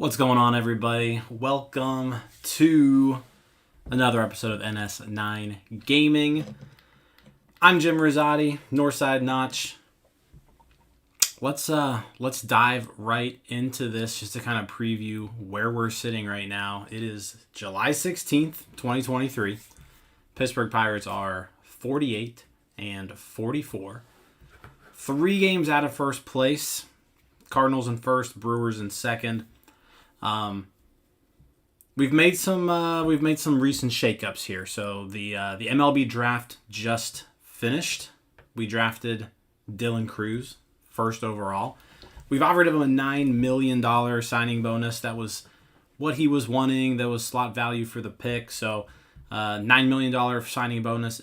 What's going on, everybody? Welcome to another episode of NS9Gaming. I'm Jim Rosati, Northside Notch. Let's dive right into this just to kind of preview where we're sitting right now. It is July 16th, 2023. Pittsburgh Pirates are 48 and 44. 3 games out of first place. Cardinals in first, Brewers in second. We've made some recent shakeups here. So the MLB draft just finished. We drafted Dylan Cruz first overall. We've offered him a $9 million signing bonus. That was what he was wanting. That was slot value for the pick. So $9 million signing bonus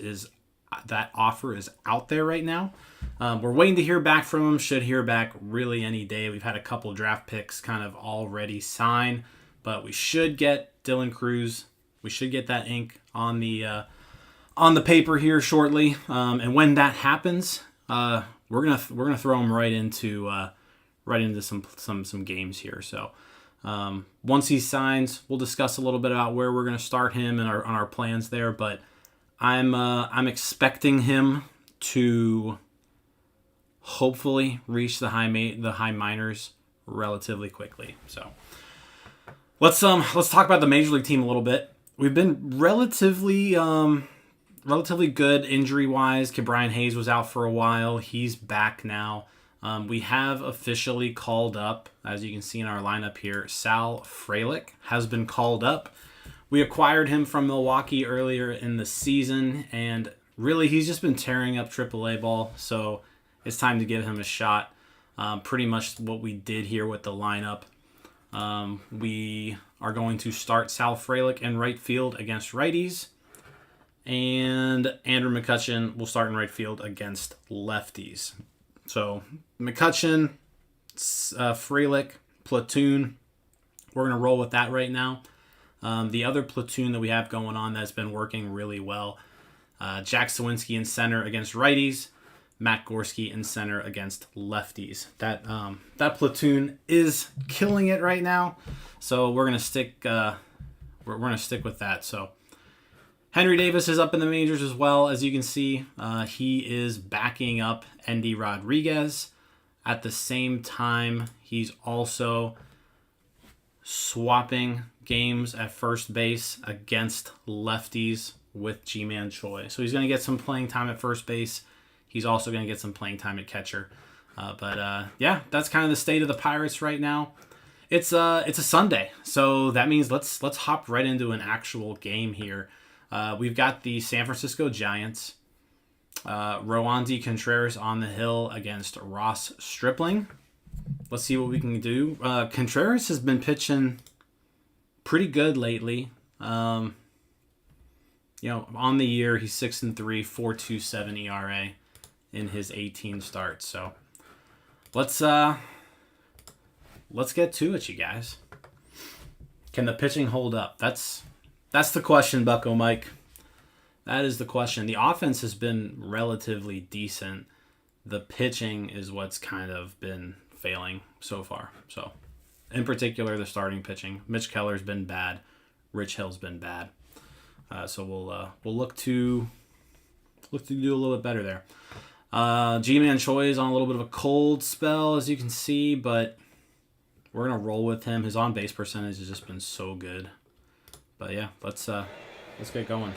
that offer is out there right now. We're waiting to hear back from him. Should hear back really any day. We've had a couple draft picks kind of already sign, but we should get Dylan Cruz. We should get that ink on the paper here shortly. And when that happens, we're gonna throw him right into some games here. So once he signs, we'll discuss a little bit about where we're gonna start him and on our plans there. But I'm expecting him to hopefully reach the high minors relatively quickly. So let's talk about the major league team a little bit. We've been relatively good injury wise. Brian Hayes was out for a while. He's back now. We have officially called up, as you can see in our lineup here, Sal Frelick has been called up. We acquired him from Milwaukee earlier in the season, and really he's just been tearing up AAA ball. So it's time to give him a shot. Pretty much what we did here with the lineup. We are going to start Sal Frelick in right field against righties. And Andrew McCutchen will start in right field against lefties. So McCutchen, Frelick, platoon. We're going to roll with that right now. The other platoon that we have going on that's been working really well. Jack Sawinski in center against righties. Matt Gorski in center against lefties. That platoon is killing it right now, so we're gonna stick. We're gonna stick with that. So Henry Davis is up in the majors as well, as you can see. He is backing up Endy Rodriguez. At the same time, he's also swapping games at first base against lefties with G-Man Choi. So he's gonna get some playing time at first base. He's also going to get some playing time at catcher. Yeah, that's kind of the state of the Pirates right now. It's a Sunday, so that means let's hop right into an actual game here. We've got the San Francisco Giants. Roansy Contreras on the hill against Ross Stripling. Let's see what we can do. Contreras has been pitching pretty good lately. On the year, he's 6-3, 4.27 ERA. In his 18 starts. So let's get to it, you guys. Can the pitching hold up? That's the question, Bucko Mike. That is the question. The offense has been relatively decent. The pitching is what's kind of been failing so far. So in particular, the starting pitching. Mitch Keller's been bad. Rich Hill's been bad. So we'll look to do a little bit better there. G-Man Choi is on a little bit of a cold spell, as you can see, but we're going to roll with him. His on-base percentage has just been so good. But yeah, let's get going.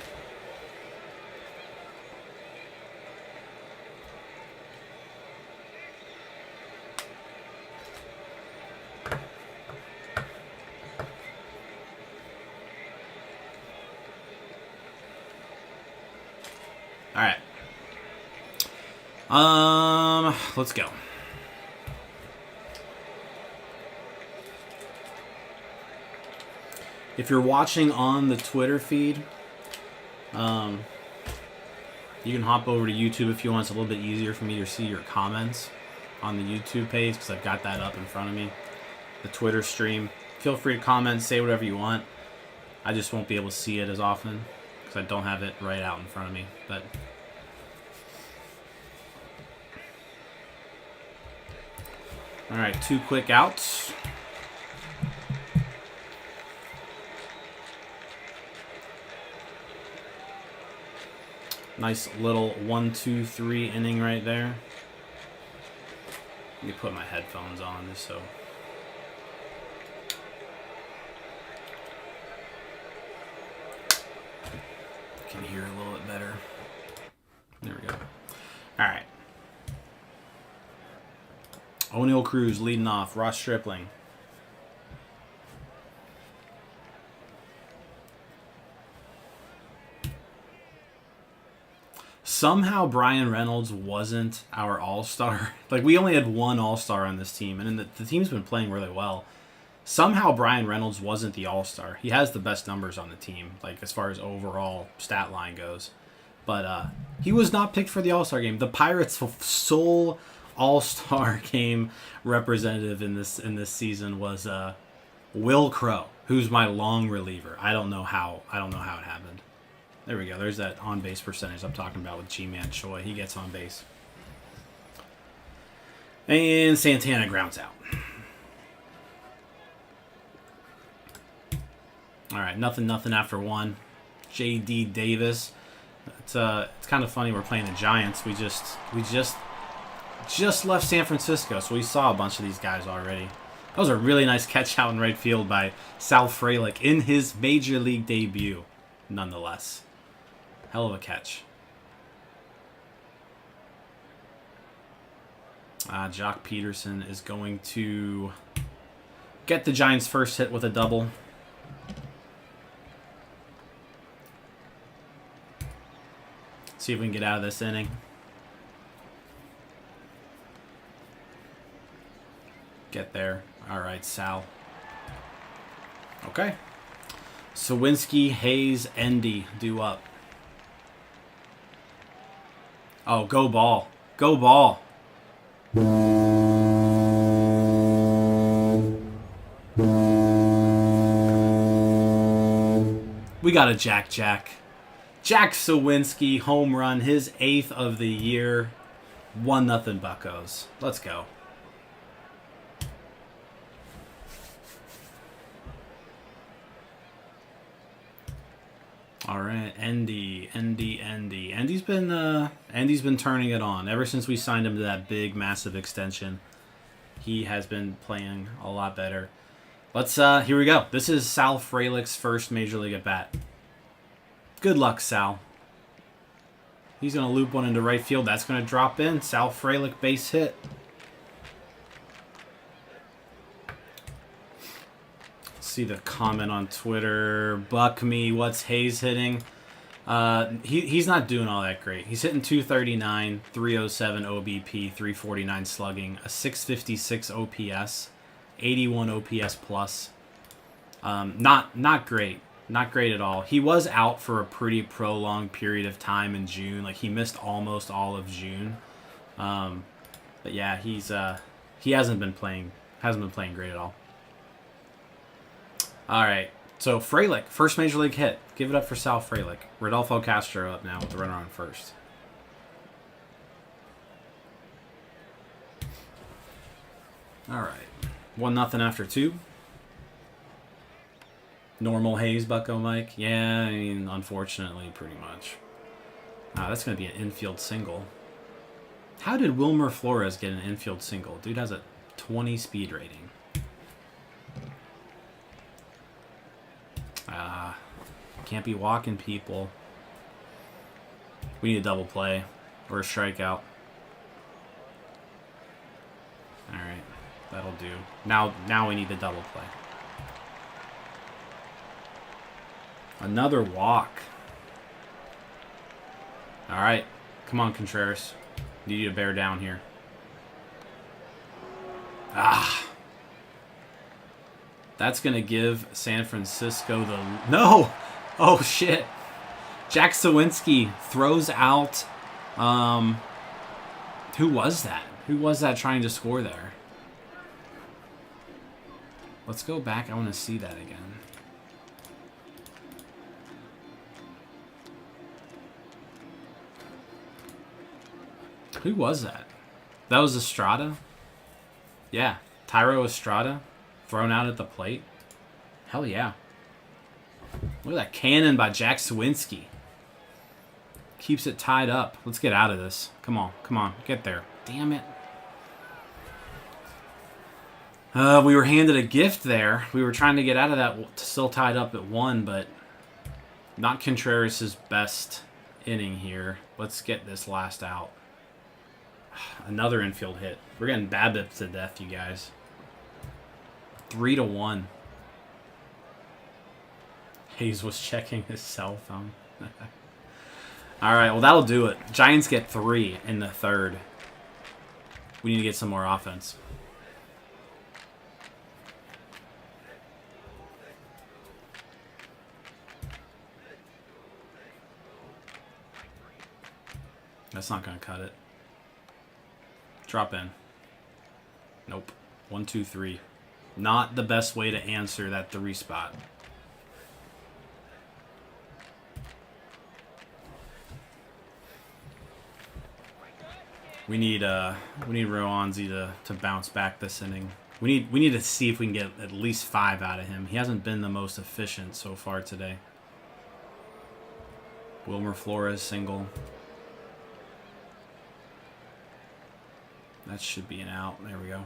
All right. Let's go. If you're watching on the Twitter feed, you can hop over to YouTube if you want. It's a little bit easier for me to see your comments on the YouTube page because I've got that up in front of me. The Twitter stream. Feel free to comment, say whatever you want. I just won't be able to see it as often because I don't have it right out in front of me. But all right, 2 quick outs. Nice little 1-2-3 inning right there. Let me put my headphones on just so. I can hear a little bit better. There we go. All right. O'Neal Cruz leading off. Ross Stripling. Somehow Brian Reynolds wasn't our all-star. Like, we only had one all-star on this team, and the team's been playing really well. Somehow Brian Reynolds wasn't the all-star. He has the best numbers on the team, like as far as overall stat line goes. But he was not picked for the all-star game. The Pirates' sole all-star game representative in this season was Will Crow, who's my long reliever. I don't know how it happened. There we go. There's that on-base percentage I'm talking about with G-Man Choi. He gets on base. And Santana grounds out. All right, nothing after one. J.D. Davis. It's kind of funny we're playing the Giants. We just left San Francisco, so we saw a bunch of these guys already. That was a really nice catch out in right field by Sal Frelick in his major league debut, nonetheless. Hell of a catch. Jock Peterson is going to get the Giants' first hit with a double. See if we can get out of this inning. Get there. All right, Sal. Okay. Sawinski, Hayes, Endy due up. Oh, go ball. Go ball. We got a Jack. Jack Sawinski, home run, his 8th of the year. 1-0 Buccos. Let's go. All right, Endy. Endy's been turning it on ever since we signed him to that big, massive extension. He has been playing a lot better. Let's here we go. This is Sal Frelick's first major league at bat. Good luck, Sal. He's gonna loop one into right field. That's gonna drop in. Sal Frelick base hit. See the comment on Twitter. Buck me. What's Hayes hitting? He's not doing all that great. He's hitting 239, 307 OBP, 349 slugging, a 656 OPS, 81 OPS plus. Not great. Not great at all. He was out for a pretty prolonged period of time in June. Like, he missed almost all of June. But yeah, he hasn't been playing great at all. All right, so Frelick, first major league hit. Give it up for Sal Frelick. Rodolfo Castro up now with the runner on first. All right, 1-0 after 2. Normal Hayes, Bucko Mike. Yeah, I mean, unfortunately, pretty much. That's going to be an infield single. How did Wilmer Flores get an infield single? Dude has a 20 speed rating. Can't be walking people. We need a double play or a strikeout. Alright, that'll do. Now we need the double play. Another walk. Alright, come on, Contreras. Need you to bear down here. That's going to give San Francisco the... No! Oh, shit. Jack Sawinski throws out... Who was that? Who was that trying to score there? Let's go back. I want to see that again. Who was that? That was Estrada? Yeah. Tyro Estrada thrown out at the plate. Hell yeah. Look at that cannon by Jack Sawinski. Keeps it tied up. Let's get out of this. Come on. Come on. Get there. Damn it. We were handed a gift there. We were trying to get out of that, still tied up at 1, but not Contreras' best inning here. Let's get this last out. Another infield hit. We're getting BABIP to death, you guys. 3-1. Hayes was checking his cell phone. All right, well, that'll do it. Giants get 3 in the 3rd. We need to get some more offense. That's not going to cut it. Drop in. Nope. 1, 2, 3. Not the best way to answer that 3 spot. We need Roanzi to bounce back this inning. We need to see if we can get at least 5 out of him. He hasn't been the most efficient so far today. Wilmer Flores single. That should be an out. There we go.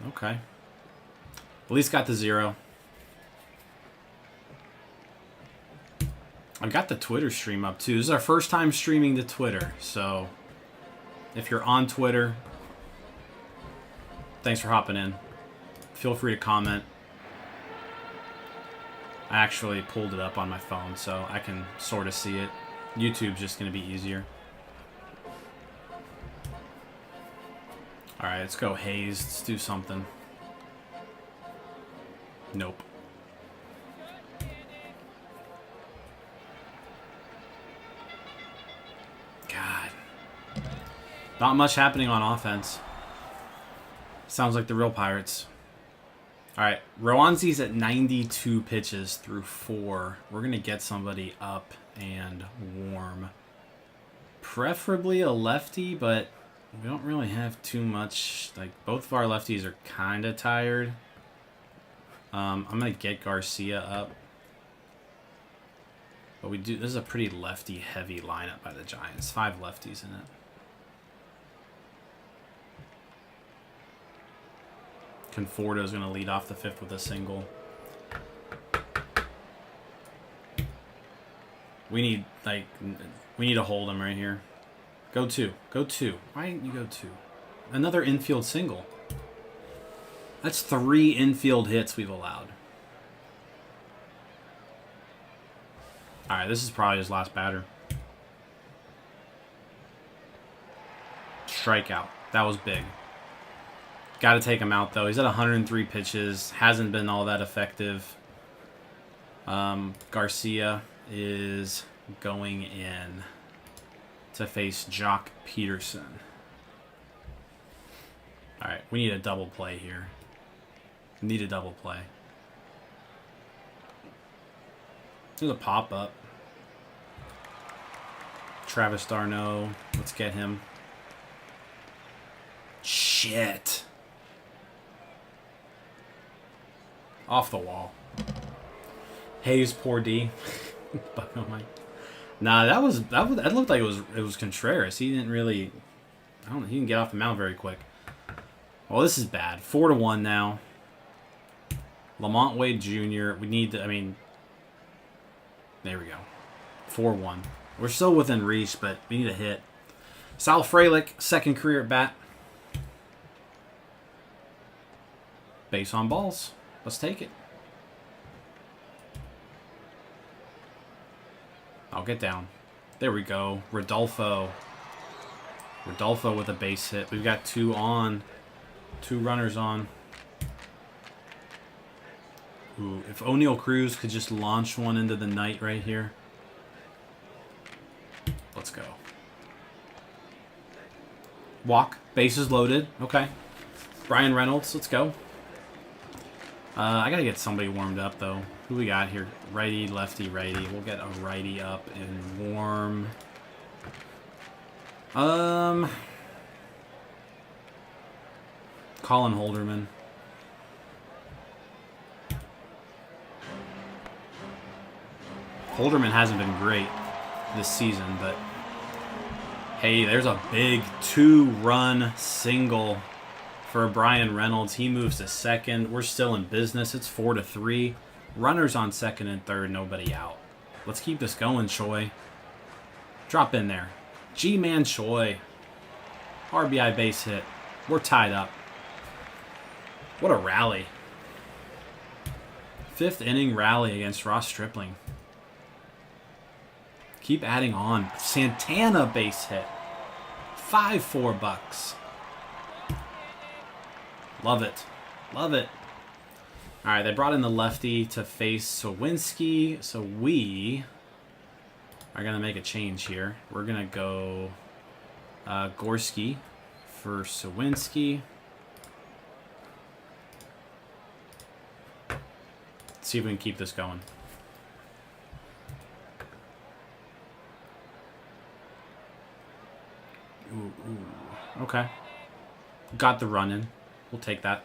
Okay. At least got the 0. I've got the Twitter stream up too. This is our first time streaming to Twitter, so if you're on Twitter, thanks for hopping in. Feel free to comment. I actually pulled it up on my phone, so I can sort of see it. YouTube's just going to be easier. Alright, let's go Hayes. Let's do something. Nope. God. Not much happening on offense. Sounds like the real Pirates. Alright, Roanzi's at 92 pitches through 4. We're going to get somebody up and warm. Preferably a lefty, but we don't really have too much. Like, both of our lefties are kind of tired. I'm going to get Garcia up. But we do. This is a pretty lefty-heavy lineup by the Giants. 5 lefties in it. Conforto's going to lead off the 5th with a single. We need to hold him right here. Go 2. Go 2. Why didn't you go 2? Another infield single. That's 3 infield hits we've allowed. Alright, this is probably his last batter. Strikeout. That was big. Got to take him out, though. He's at 103 pitches. Hasn't been all that effective. Garcia is going in to face Jock Peterson. All right, we need a double play here. Need a double play. There's a pop-up. Travis d'Arnaud. Let's get him. Shit. Off the wall. Hayes, poor D. Oh my. Nah, that looked like it was Contreras. He didn't really. I don't know. He didn't get off the mound very quick. Well, this is bad. 4-1 now. Lamont Wade Jr. We need to. I mean. There we go. 4-1. We're still within reach, but we need a hit. Sal Frelick, second career at bat. Base on balls. Let's take it. I'll get down. There we go. Rodolfo. Rodolfo with a base hit. We've got 2 on. 2 runners on. Ooh, if O'Neal Cruz could just launch one into the night right here. Let's go. Walk. Bases loaded. Okay. Brian Reynolds. Let's go. I gotta get somebody warmed up, though. Who we got here? Righty, lefty, righty. We'll get a righty up and warm. Colin Holderman. Holderman hasn't been great this season, but hey, there's a big 2-run single for Brian Reynolds. He moves to second. We're still in business. It's 4-3. Runners on second and third, nobody out. Let's keep this going, Choi. Drop in there. G-Man Choi. RBI base hit. We're tied up. What a rally. 5th inning rally against Ross Stripling. Keep adding on. Santana base hit. 5-4 Bucks. Love it. Love it. All right, they brought in the lefty to face Sawinski, so we are going to make a change here. We're going to go Gorski for Sawinski. Let's see if we can keep this going. Ooh. Okay. Got the run in. We'll take that.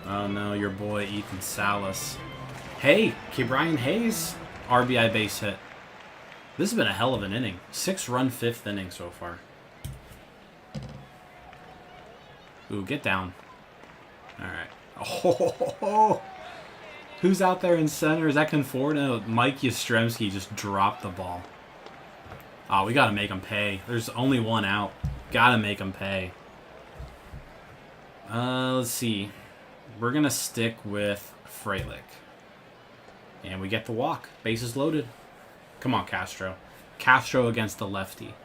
Oh no, your boy Ethan Salas. Hey, Brian Hayes. RBI base hit. This has been a hell of an inning. 6-run 5th inning so far. Ooh, get down. Alright. Oh, who's out there in center? Is that Conforto? Mike Yastrzemski just dropped the ball. Oh, we gotta make him pay. There's only one out. Gotta make him pay. Let's see. We're gonna stick with Frelick. And we get the walk. Bases loaded. Come on, Castro. Castro against the lefty.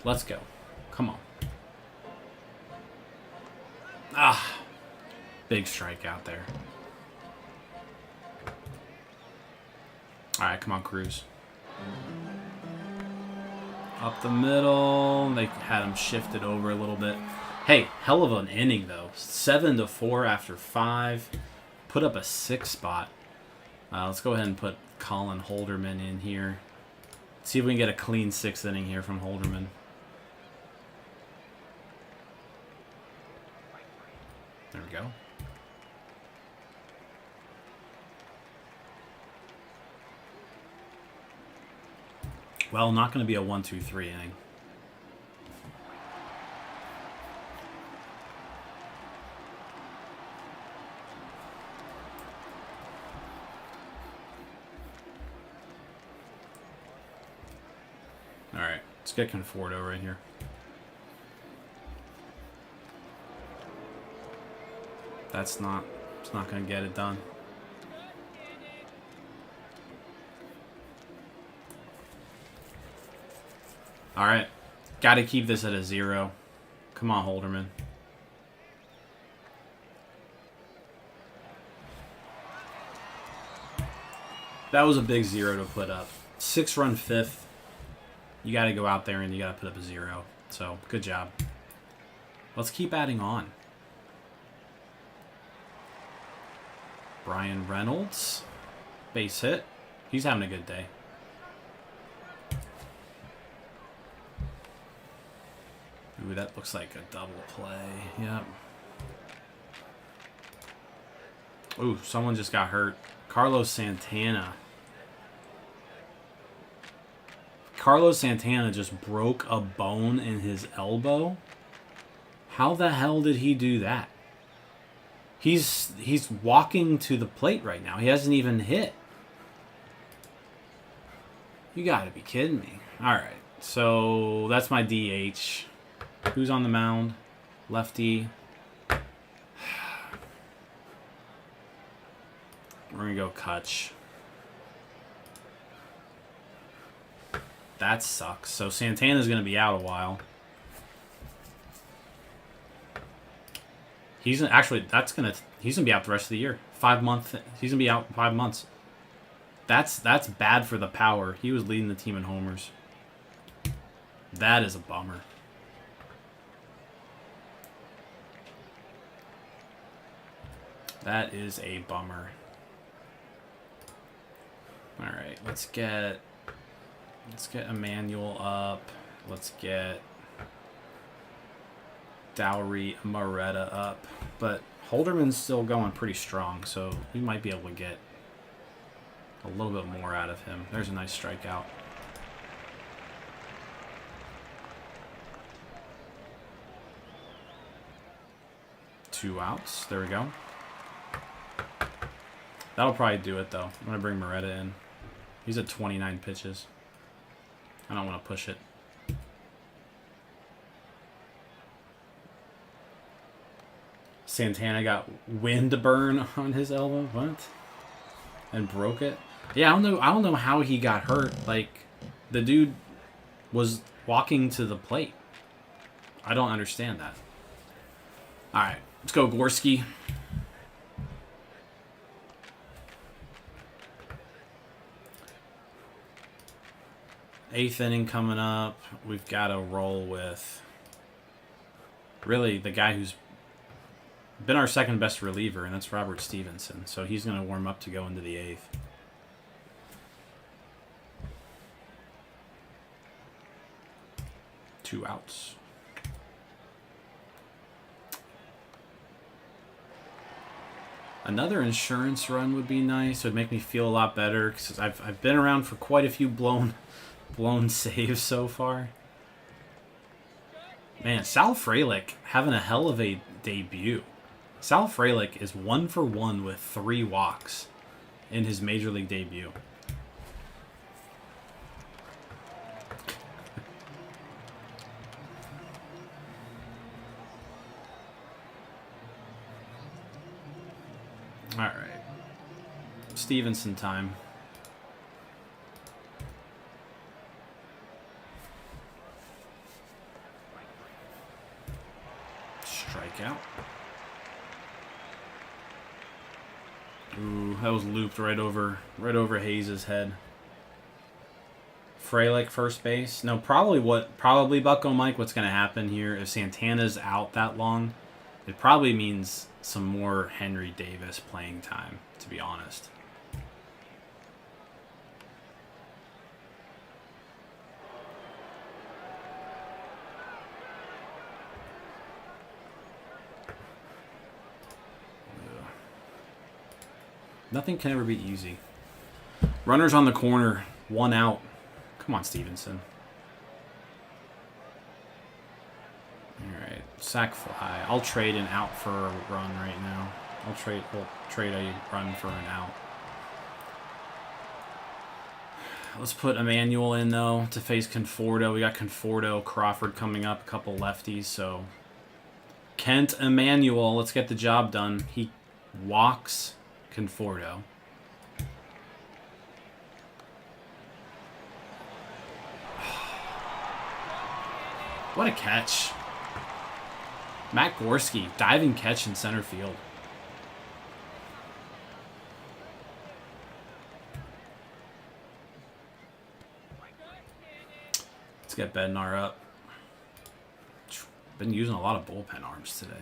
Let's go. Come on. Ah. Big strikeout there. Alright, come on, Cruz. Up the middle. They had him shifted over a little bit. Hey, hell of an inning, though. 7-4 after 5. Put up a 6 spot. Let's go ahead and put Colin Holderman in here. See if we can get a clean 6th inning here from Holderman. There we go. Well, not going to be a 1-2-3 inning. All right, let's get Conforto right here. It's not going to get it done. All right, got to keep this at a 0. Come on, Holderman. That was a big 0 to put up. 6-run 5th. You got to go out there and you got to put up a 0. So, good job. Let's keep adding on. Brian Reynolds. Base hit. He's having a good day. Ooh, that looks like a double play. Yep. Ooh, someone just got hurt. Carlos Santana. Carlos Santana just broke a bone in his elbow. How the hell did he do that? He's walking to the plate right now. He hasn't even hit. You gotta be kidding me. Alright, so that's my DH. Who's on the mound? Lefty. We're gonna go Kutch. That sucks. So Santana's gonna be out a while. He's gonna be out the rest of the year. 5 months. He's gonna be out 5 months. That's bad for the power. He was leading the team in homers. That is a bummer. That is a bummer. All right, let's get Emmanuel up. Let's get Dowry Moretta up. But Holderman's still going pretty strong, so we might be able to get a little bit more out of him. There's a nice strikeout. Two outs. There we go. That'll probably do it, though. I'm going to bring Moretta in. He's at 29 pitches. I don't want to push it. Santana got wind burn on his elbow. What? And broke it? Yeah, I don't know how he got hurt. Like, the dude was walking to the plate. I don't understand that. All right, let's go Gorski. Eighth inning coming up. We've got to roll with really the guy who's been our second best reliever, and that's Robert Stevenson. So he's going to warm up to go into the eighth. Two outs. Another insurance run would be nice. It would make me feel a lot better because I've been around for quite a few blown saves so far. Man, Sal Frelick having a hell of a debut. Sal Frelick is 1 for 1 with 3 walks in his major league debut. All right. Stevenson time. Strikeout. Ooh, that was looped right over Hayes' head. Frelick first base. No, probably Bucko Mike, what's going to happen here if Santana's out that long, it probably means some more Henry Davis playing time, to be honest. Nothing can ever be easy. Runners on the corner, 1 out. Come on, Stevenson. Alright, sac fly. I'll trade an out for a run right now. We'll trade a run for an out. Let's put Emmanuel in, though, to face Conforto. We got Conforto, Crawford coming up, a couple lefties, so... Kent Emmanuel, let's get the job done. He walks Conforto. What a catch. Matt Gorski, diving catch in center field. Let's get Bednar up. Been using a lot of bullpen arms today.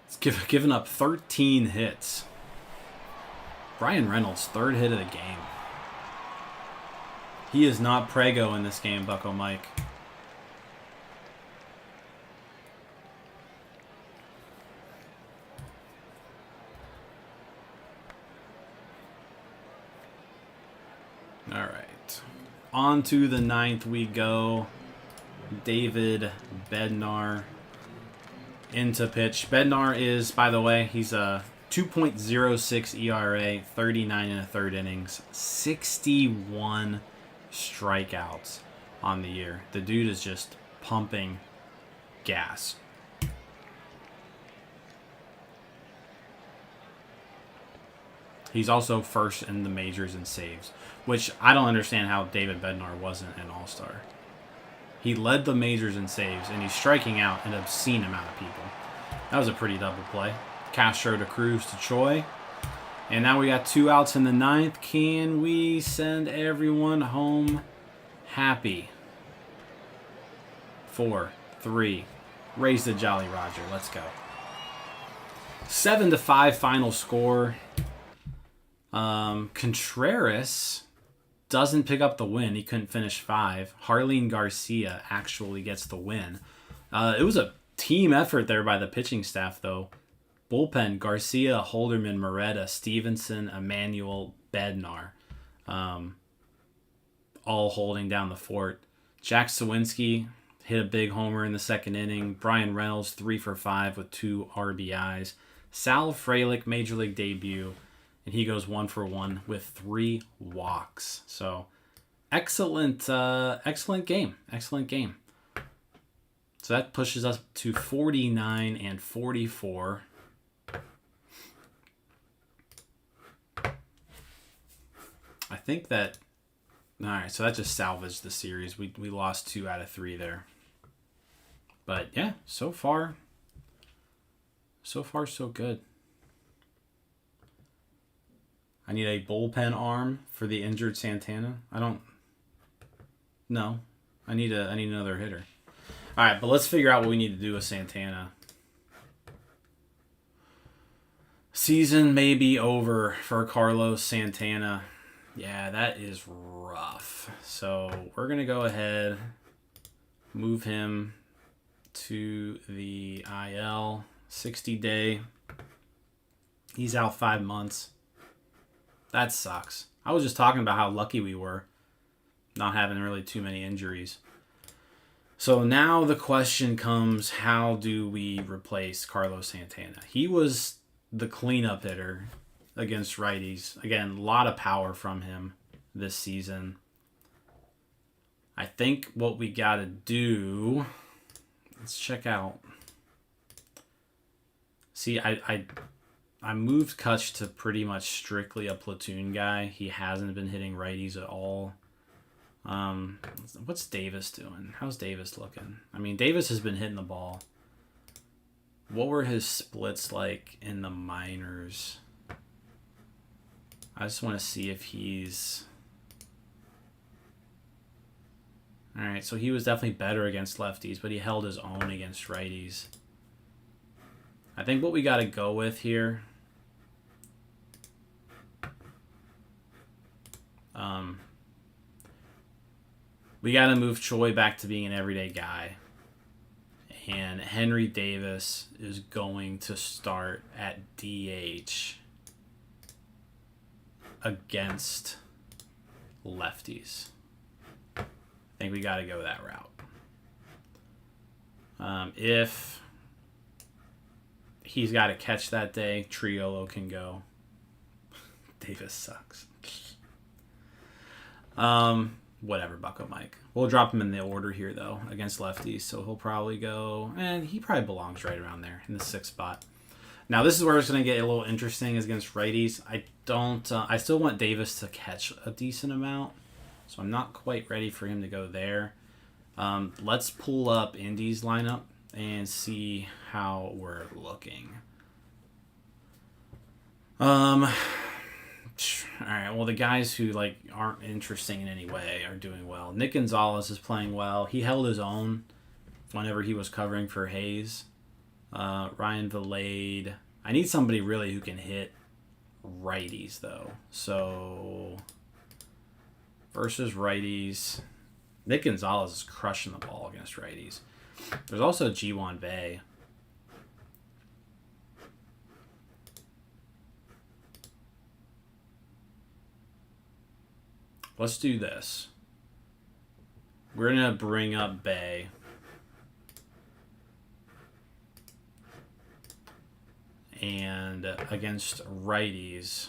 It's given up 13 hits. Brian Reynolds, 3rd hit of the game. He is not Prego in this game, Bucko Mike. All right. On to the 9th we go. David Bednar into pitch. Bednar is, by the way, he's a 2.06 ERA, 39 1/3 innings, 61 strikeouts on the year. The dude is just pumping gas. He's also first in the majors in saves, which I don't understand how David Bednar wasn't an all-star. He led the majors in saves, and he's striking out an obscene amount of people. That was a pretty double play. Castro to Cruz to Choi. And now we got 2 outs in the 9th. Can we send everyone home happy? 4, 3. Raise the Jolly Roger. Let's go. 7-5 final score. Contreras doesn't pick up the win. He couldn't finish 5. Harleen Garcia actually gets the win. It was a team effort there by the pitching staff, though. Bullpen, Garcia, Holderman, Moretta, Stevenson, Emmanuel, Bednar. All holding down the fort. Jack Sawinski hit a big homer in the second inning. Brian Reynolds, 3 for 5 with 2 RBIs. Sal Frelick, Major League debut, and he goes 1 for 1 with 3 walks. So, excellent game. Excellent game. So that pushes us to 49 and 44. I think that... Alright, so that just salvaged the series. We lost 2 out of 3 there. But yeah, so far so good. I need a bullpen arm for the injured Santana. No. I need another hitter. Alright, but let's figure out what we need to do with Santana. Season may be over for Carlos Santana. Yeah, that is rough. So we're going to go ahead, move him to the IL, 60-day. He's out 5 months. That sucks. I was just talking about how lucky we were not having really too many injuries. So now the question comes, how do we replace Carlos Santana? He was the cleanup hitter against righties. Again, a lot of power from him this season. I think what we got to do... Let's check out. See, I moved Kutch to pretty much strictly a platoon guy. He hasn't been hitting righties at all. What's Davis doing? How's Davis looking? I mean, Davis has been hitting the ball. What were his splits like in the minors? I just want to see if he's... Alright, so he was definitely better against lefties, but he held his own against righties. I think what we got to go with here... we got to move Choi back to being an everyday guy. And Henry Davis is going to start at DH against lefties. I think we got to go that route. If he's got to catch that day, Triolo can go. Davis sucks. Whatever, Bucko Mike. We'll drop him in the order here, though, against lefties. So he'll probably go... And he probably belongs right around there in the 6th spot. Now, this is where it's going to get a little interesting is against righties. I still want Davis to catch a decent amount. So I'm not quite ready for him to go there. Let's pull up Indy's lineup and see how we're looking. All right, well, the guys who aren't interesting in any way are doing well. Nick Gonzalez is playing well. He held his own whenever he was covering for Hayes. Ryan Valade. I need somebody really who can hit righties, though. So, versus righties, Nick Gonzalez is crushing the ball against righties. There's also G1 Bay. Let's do this. We're going to bring up Bay. And against righties,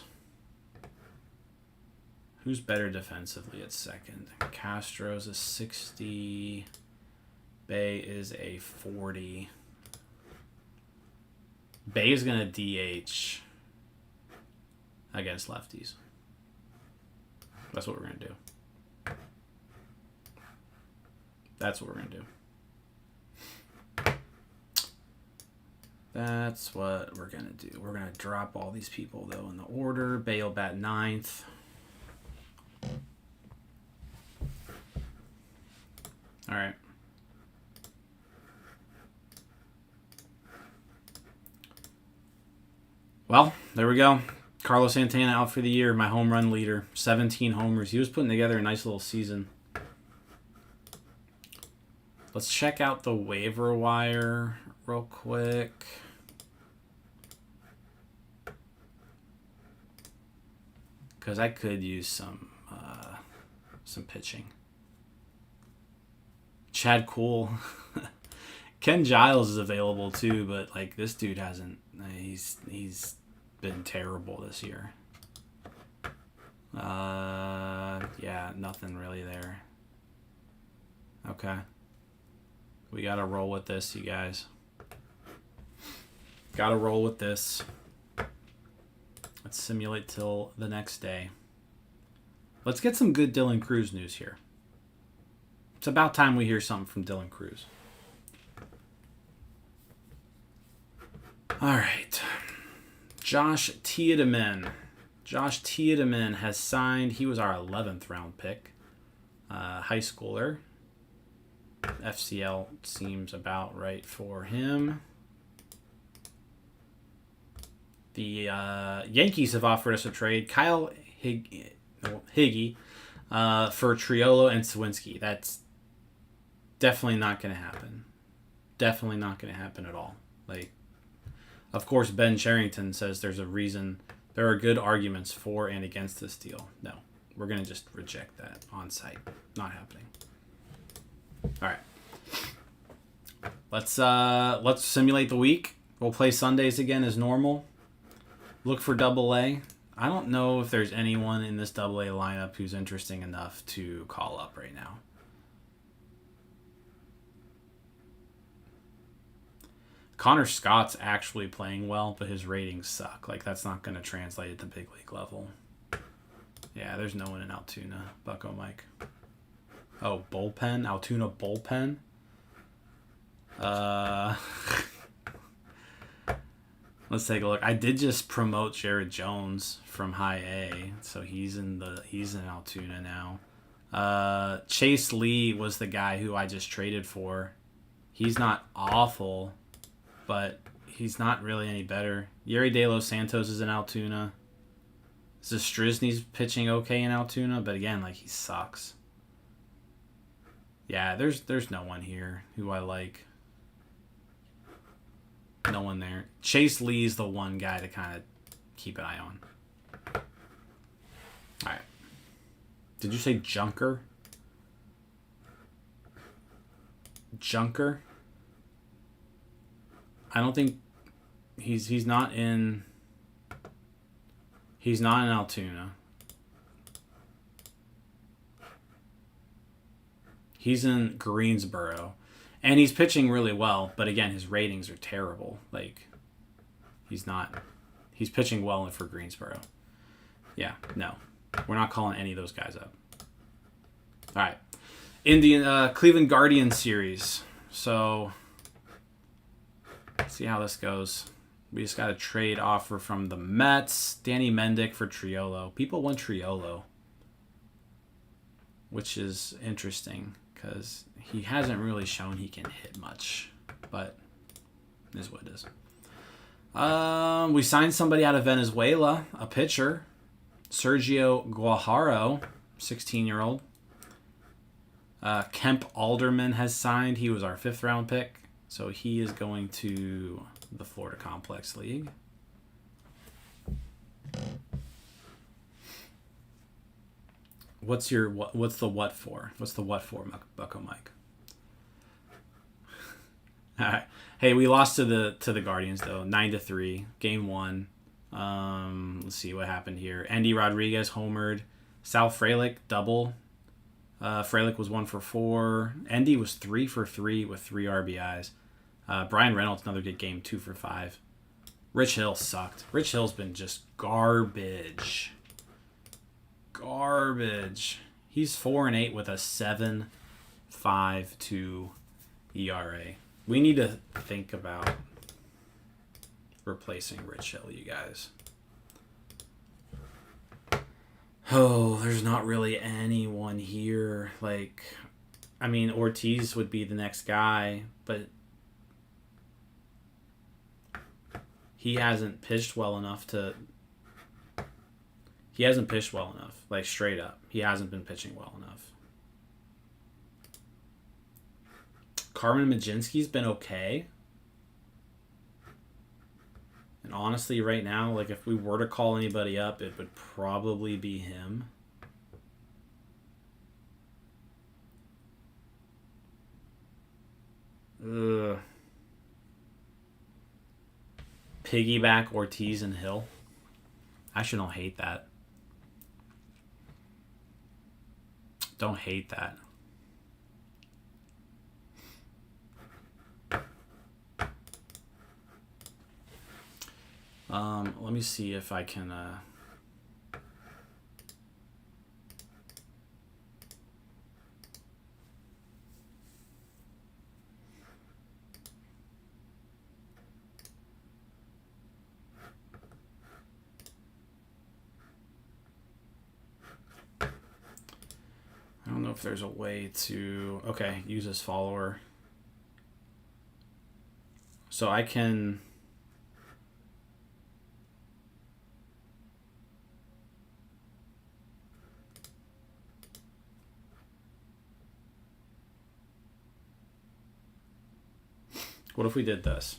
who's better defensively at second? Castro's a 60. Bay is a 40. Bay is going to DH against lefties. That's what we're going to do. That's what we're going to do. That's what we're going to do. We're going to drop all these people, though, in the order. Bay will bat 9th. All right. Well, there we go. Carlos Santana out for the year, my home run leader. 17 homers. He was putting together a nice little season. Let's check out the waiver wire real quick. because I could use some pitching. Chad Cool. Ken Giles is available too, but like this dude hasn't. He's been terrible this year. Yeah, nothing really there. Okay. We gotta roll with this, you guys. Gotta roll with this. Let's simulate till the next day. Let's get some good Dylan Cruz news here. It's about time we hear something from Dylan Cruz. All right. Josh Tiedemann. Josh Tiedemann has signed. He was our 11th round pick. High schooler. FCL seems about right for him. The Yankees have offered us a trade. Kyle Higgy for Triolo and Sawinski. That's definitely not going to happen. Definitely not going to happen at all. Like, of course, Ben Cherington says there's a reason. There are good arguments for and against this deal. No, we're going to just reject that on site. Not happening. All right. Let's simulate the week. We'll play Sundays again as normal. Look for AA. I don't know if there's anyone in this AA lineup who's interesting enough to call up right now. Connor Scott's actually playing well, but his ratings suck. Like, that's not going to translate at the big league level. Yeah, there's no one in Altoona. Bucko Mike. Oh, bullpen? Altoona bullpen? Let's take a look. I did just promote Jared Jones from High A, so he's in Altoona now. Chase Lee was the guy who I just traded for. He's not awful, but he's not really any better. Yeri De Los Santos is in Altoona. Zastryzny's pitching okay in Altoona, but again, like, he sucks. Yeah, there's no one here who I like. No one there. Chase Lee's the one guy to kind of keep an eye on. All right. Did you say Junker? Junker? I don't think he's not in Altoona. He's in Greensboro. And he's pitching really well, but again, his ratings are terrible. Like, he's pitching well for Greensboro. Yeah, no. We're not calling any of those guys up. All right. Cleveland Guardians series. So, let's see how this goes. We just got a trade offer from the Mets. Danny Mendick for Triolo. People want Triolo, which is interesting because he hasn't really shown he can hit much, but it is what it is. We signed somebody out of Venezuela, a pitcher, Sergio Guajaro, 16-year-old. Kemp Alderman has signed. He was our 5th round pick, so he is going to the Florida Complex League. What's the what for? What's the what for, Bucko Mike? All right. Hey, we lost to the Guardians though, 9-3, game 1. Let's see what happened here. Andy Rodriguez homered. Sal Frelick double. Frelick was 1 for 4. Andy was 3 for 3 with 3 RBIs. Brian Reynolds another good game, 2 for 5. Rich Hill sucked. Rich Hill's been just garbage. Garbage. He's 4-8 with a 7.52 ERA. We need to think about replacing Rich Hill, you guys. Oh, there's not really anyone here. Like, I mean, Ortiz would be the next guy, but he hasn't pitched well enough to... He hasn't pitched well enough, like straight up. He hasn't been pitching well enough. Carmen Majinski's been okay. And honestly, right now, like if we were to call anybody up, it would probably be him. Ugh. Piggyback Ortiz and Hill. I actually don't hate that. Don't hate that. Let me see if I can I don't know if there's a way to... Okay, use as follower. So I can... What if we did this?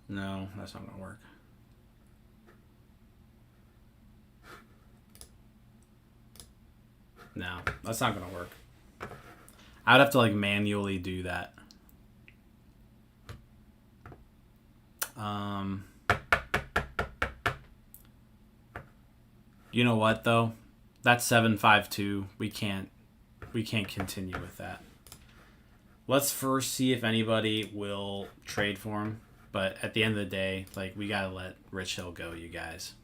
No, that's not going to work. No, that's not going to work. I would have to like manually do that. You know what though? That's 752. We can't continue with that. Let's first see if anybody will trade for him. But at the end of the day, like we gotta let Rich Hill go, you guys.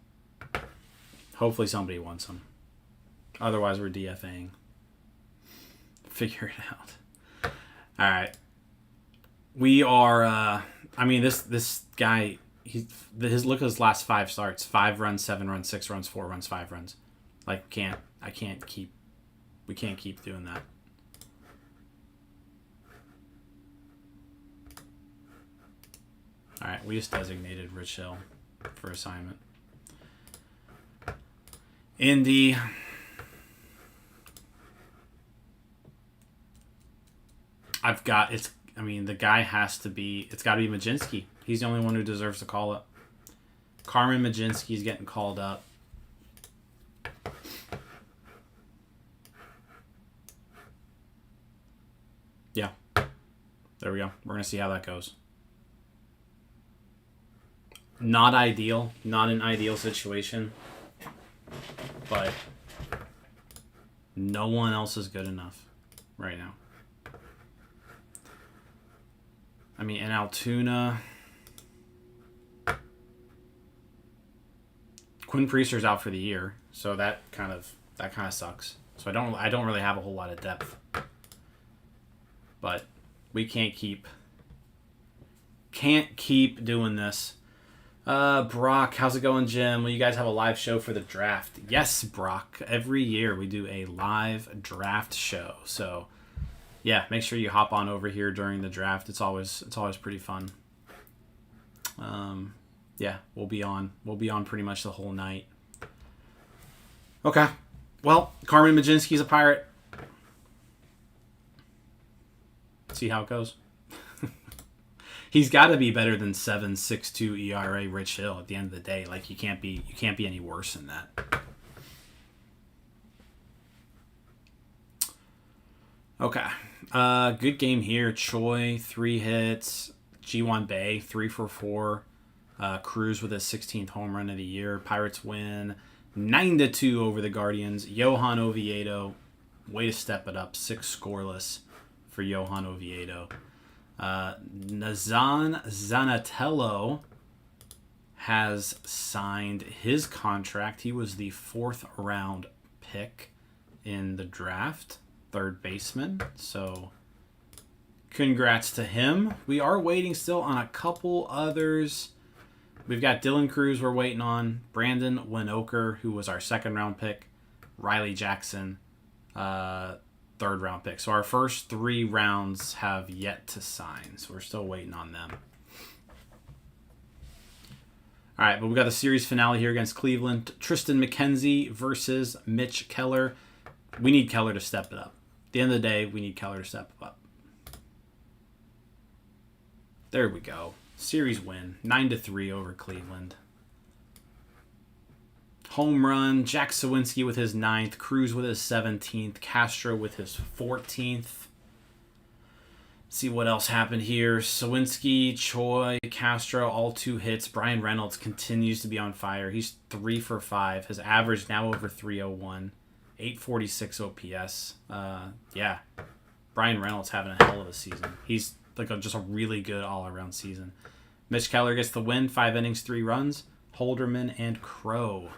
Hopefully somebody wants him. Otherwise we're DFAing. Figure it out. All right. We are. I mean, this guy. Look at his last 5 starts: 5 runs, 7 runs, 6 runs, 4 runs, 5 runs. Like we can't keep doing that. All right, we just designated Rich Hill for assignment. Indy. I mean, the guy has to be... It's got to be Majinski. He's the only one who deserves to call up. Carmen Majinski's getting called up. Yeah. There we go. We're going to see how that goes. Not ideal. Not an ideal situation. But no one else is good enough right now. I mean, and Altoona. Quinn Priester's out for the year, so that kind of sucks. So I don't really have a whole lot of depth. But we can't keep doing this. Brock, how's it going, Jim? Will you guys have a live show for the draft? Yes, Brock. Every year we do a live draft show. So yeah, make sure you hop on over here during the draft. It's always pretty fun. Yeah, we'll be on pretty much the whole night. Okay. Well, Carmen Majinski's a Pirate. See how it goes. He's got to be better than 7.62 ERA Rich Hill at the end of the day. Like you can't be any worse than that. Okay. Good game here. Choi, 3 hits. Ji-Hwan Bae, 3 for 4. Cruz with his 16th home run of the year. Pirates win 9-2 over the Guardians. Johan Oviedo, way to step it up. 6 scoreless for Johan Oviedo. Nazan Zanatello has signed his contract. He was the 4th round pick in the draft. 3rd baseman. So congrats to him. We are waiting still on a couple others. We've got Dylan Cruz we're waiting on. Brandon Winokur, who was our 2nd round pick. Riley Jackson, 3rd round pick. So our first 3 rounds have yet to sign. So we're still waiting on them. All right, but we've got the series finale here against Cleveland. Tristan McKenzie versus Mitch Keller. We need Keller to step it up. At the end of the day, we need Keller to step up. There we go. Series win. 9-3 over Cleveland. Home run. Jack Sawinski with his 9th. Cruz with his 17th. Castro with his 14th. See what else happened here. Sawinski, Choi, Castro, all 2 hits. Brian Reynolds continues to be on fire. He's 3 for 5. His average now over 301. 846 OPS. Yeah. Brian Reynolds having a hell of a season. He's like just a really good all-around season. Mitch Keller gets the win. 5 innings, 3 runs. Holderman and Crow.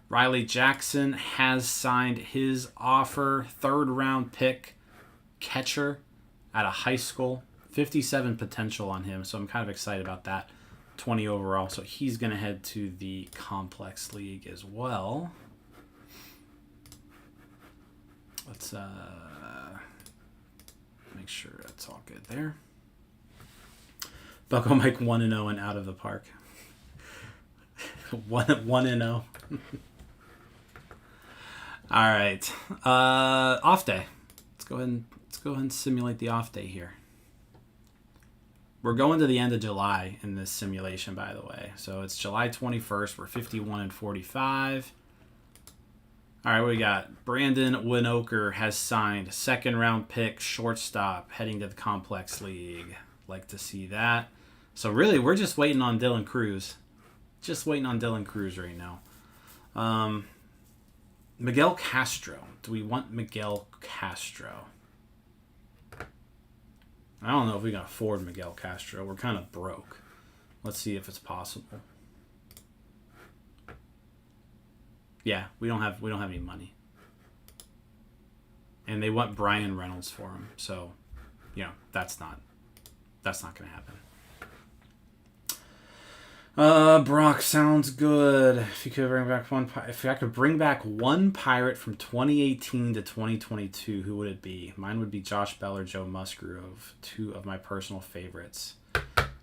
Riley Jackson has signed his offer. 3rd round pick. Catcher out of high school. 57 potential on him, so I'm kind of excited about that. 20 overall, so he's going to head to the Complex League as well. Let's make sure that's all good there. Bucko Mike 1-0 and out of the park. 1-0. All right. Off day. Let's go ahead and simulate the off day here. We're going to the end of July in this simulation, by the way. So it's July 21st. We're 51 and 45. All right, we got Brandon Winokur has signed 2nd round pick, shortstop, heading to the Complex League. Like to see that. So really, we're just waiting on Dylan Cruz. Right now. Miguel Castro. Do we want Miguel Castro? I don't know if we can afford Miguel Castro. We're kind of broke. Let's see if it's possible. Yeah, we don't have any money. And they want Brian Reynolds for him. So, that's not going to happen. Brock, sounds good. If I could bring back one pirate from 2018 to 2022, who would it be? Mine would be Josh Bell or Joe Musgrove, 2 of my personal favorites.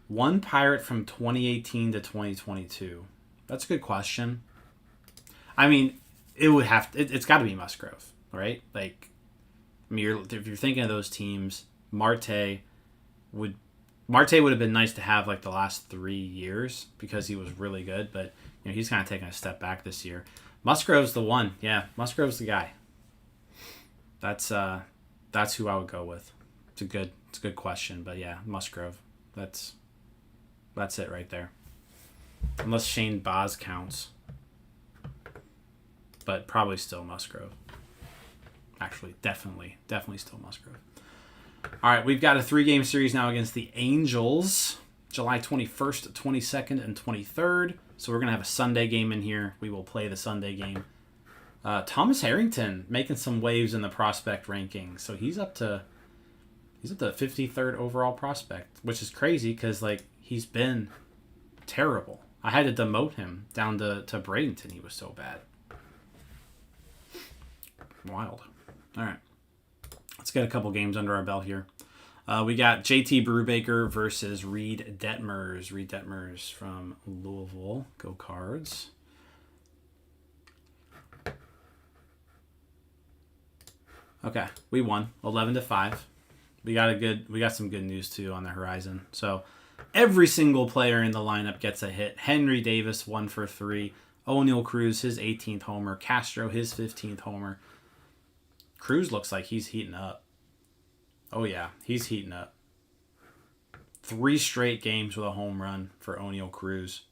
One pirate from 2018 to 2022. That's a good question. I mean, it's got to be Musgrove, right? Like, I mean, if you're thinking of those teams, Marte would have been nice to have like the last 3 years because he was really good, but he's kind of taking a step back this year. Musgrove's the one. Yeah, Musgrove's the guy. That's who I would go with. It's a good question, but yeah, Musgrove. That's it right there. Unless Shane Baz counts. But probably still Musgrove. Actually, definitely still Musgrove. All right, we've got a 3-game series now against the Angels, July 21st, 22nd, and 23rd. So we're going to have a Sunday game in here. We will play the Sunday game. Thomas Harrington making some waves in the prospect ranking. So he's up to 53rd overall prospect, which is crazy because he's been terrible. I had to demote him down to Bradenton. He was so bad. Wild. All right. Let's get a couple games under our belt here. We got JT Brubaker versus Reed Detmers. Reed Detmers from Louisville. Go Cards. Okay, we won 11-5. We got some good news too on the horizon. So every single player in the lineup gets a hit. Henry Davis 1 for 3. O'Neal Cruz his 18th homer. Castro his 15th homer. Cruz looks like he's heating up. Oh, yeah. He's heating up. 3 straight games with a home run for O'Neal Cruz.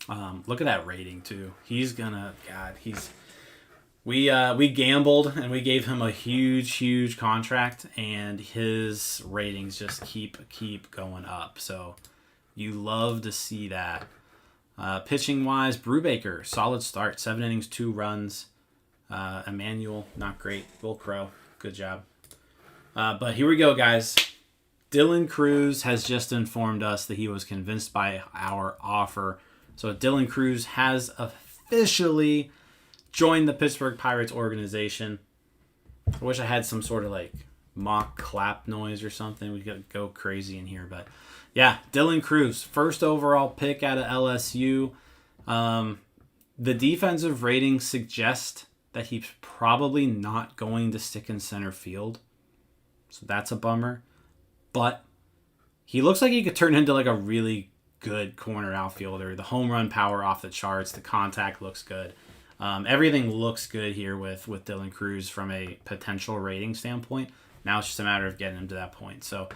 Look at that rating, too. He's gonna... God, he's... We gambled, and we gave him a huge contract, and his ratings just keep going up. So you love to see that. Pitching-wise, Brubaker, solid start. 7 innings, 2 runs. Emmanuel, not great. Will Crow, good job. But here we go, guys. Dylan Cruz has just informed us that he was convinced by our offer. So Dylan Cruz has officially joined the Pittsburgh Pirates organization. I wish I had some sort of mock clap noise or something. We could go crazy in here. But yeah, Dylan Cruz, first overall pick out of LSU. The defensive ratings suggest that he's probably not going to stick in center field. So that's a bummer. But he looks like he could turn into like a really good corner outfielder. The home run power off the charts. The contact looks good. Everything looks good here with Dylan Cruz from a potential rating standpoint. Now it's just a matter of getting him to that point. So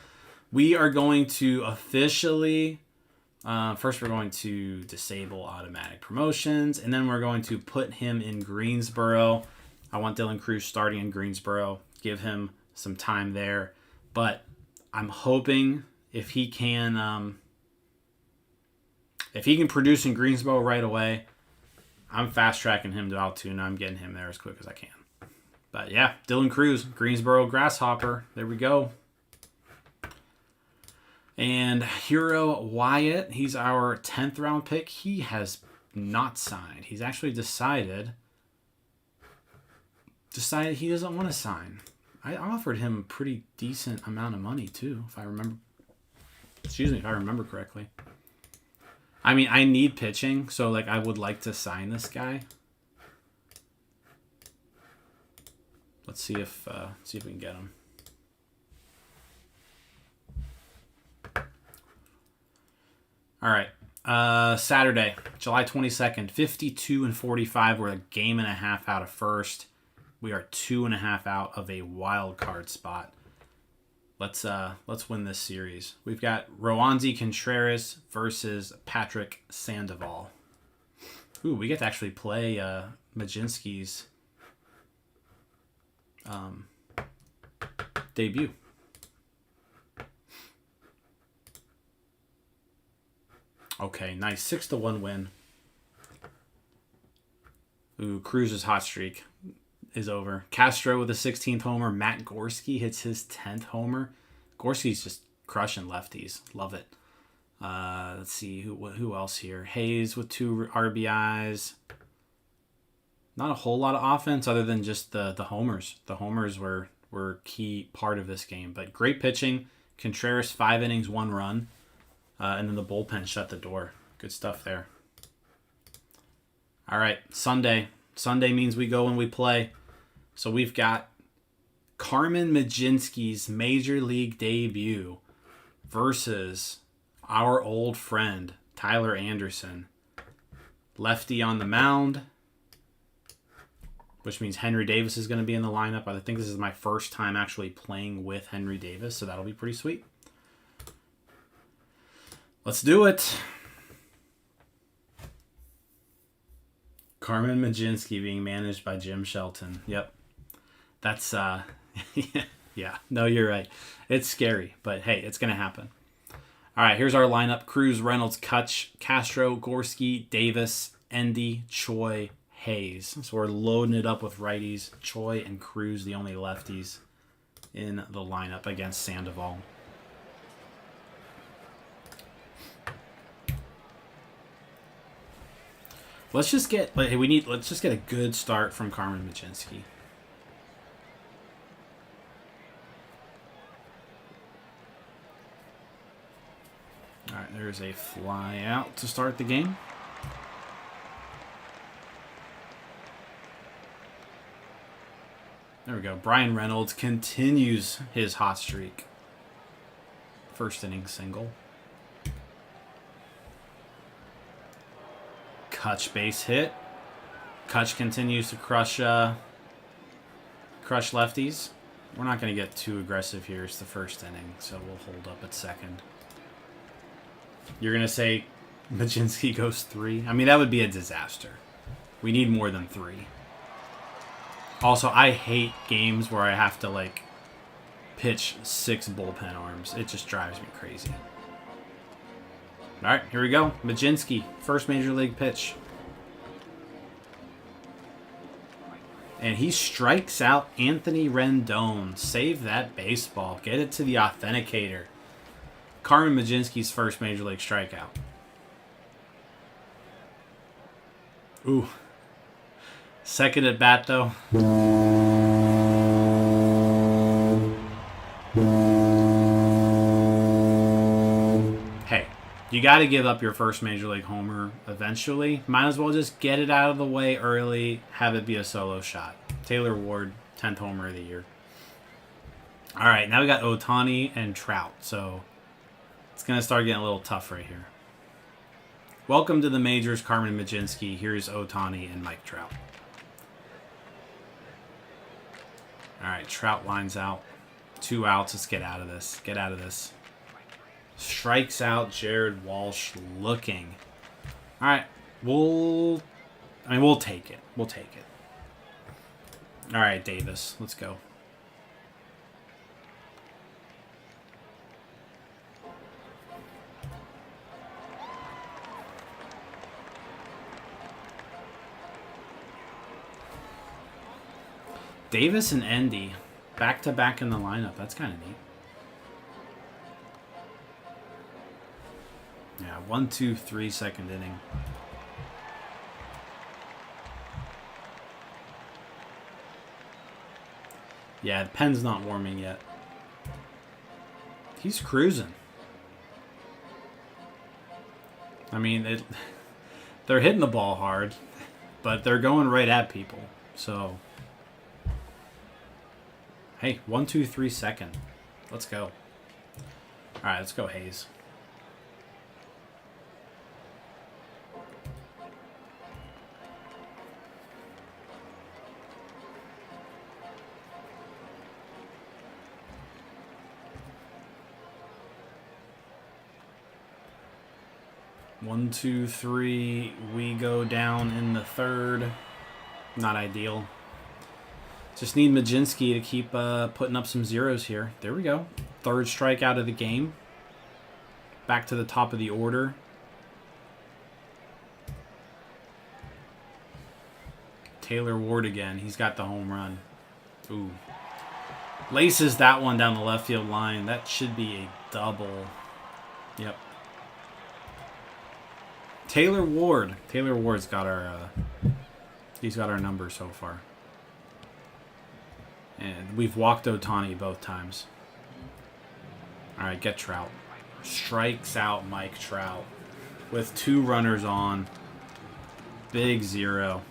we are going to officially, first we're going to disable automatic promotions, and then we're going to put him in Greensboro. I want Dylan Cruz starting in Greensboro. Give him some time there. But I'm hoping if he can produce in Greensboro right away, I'm fast-tracking him to Altoona. I'm getting him there as quick as I can. But yeah, Dylan Cruz, Greensboro Grasshopper. There we go. And Hero Wyatt, he's our 10th round pick. He has not signed. He's actually decided he doesn't want to sign. I offered him a pretty decent amount of money too, if I remember. If I remember correctly. I mean, I need pitching, so like I would like to sign this guy. Let's see if we can get him. All right. Saturday, July 22nd, 52-45. We're a game and a half out of first. We are 2.5 out of a wild card spot. Let's win this series. We've got Roansy Contreras versus Patrick Sandoval. Ooh, we get to actually play Majinski's debut. Okay, nice 6-1 win. Ooh, Cruz's hot streak is over. Castro with a 16th homer. Matt Gorski hits his 10th homer. Gorski's just crushing lefties. Love it. Let's see who else here. Hayes with 2 RBIs. Not a whole lot of offense other than just the homers. The homers were a key part of this game. But great pitching. Contreras 5 innings, 1 run. And then the bullpen shut the door. Good stuff there. All right, Sunday. Sunday means we go and we play. So we've got Carmen Majinski's Major League debut versus our old friend, Tyler Anderson. Lefty on the mound, which means Henry Davis is going to be in the lineup. I think this is my first time actually playing with Henry Davis, so that'll be pretty sweet. Let's do it. Carmen Majinski being managed by Jim Shelton. Yep. That's, yeah. No, you're right. It's scary, but hey, it's going to happen. All right, here's our lineup. Cruz, Reynolds, Kutch, Castro, Gorski, Davis, Endy, Choi, Hayes. So we're loading it up with righties. Choi and Cruz, the only lefties in the lineup against Sandoval. Let's just get a good start from Carmen Majinski. All right, there's a fly out to start the game. There we go. Brian Reynolds continues his hot streak. First inning single. Kutch base hit. Kutch continues to crush lefties. We're not going to get too aggressive here. It's the first inning, so we'll hold up at second. You're going to say Majinski goes 3? I mean, that would be a disaster. We need more than 3. Also, I hate games where I have to, like, pitch 6 bullpen arms. It just drives me crazy. All right, here we go. Majinski, first major league pitch. And he strikes out Anthony Rendon. Save that baseball. Get it to the authenticator. Carmen Majinski's first major league strikeout. Ooh. Second at bat, though. Hey, you got to give up your first major league homer eventually. Might as well just get it out of the way early, have it be a solo shot. Taylor Ward, 10th homer of the year. All right, now we got Ohtani and Trout, so it's going to start getting a little tough right here. Welcome to the majors, Carmen Mlodzinski. Here's Ohtani and Mike Trout. All right, Trout lines out. 2 outs. Let's get out of this. Get out of this. Strikes out Jared Walsh looking. All right, we'll take it. We'll take it. All right, Davis, let's go. Davis and Endy back-to-back in the lineup. That's kind of neat. Yeah, 1, 2, 3 second inning. Yeah, the pen's not warming yet. He's cruising. I mean, they're hitting the ball hard, but they're going right at people. So, hey, 1, 2, 3 second. Let's go. All right, let's go, Hayes. One, two, three. We go down in the third. Not ideal. Just need Mlodzinski to keep putting up some zeros here. There we go. 3rd strikeout of the game. Back to the top of the order. Taylor Ward again. He's got the home run. Ooh. Laces that one down the left field line. That should be a double. Yep. Taylor Ward. Taylor Ward's got our he's got our number so far. And we've walked Ohtani both times. Alright, get Trout. Strikes out Mike Trout. With 2 runners on. Big 0.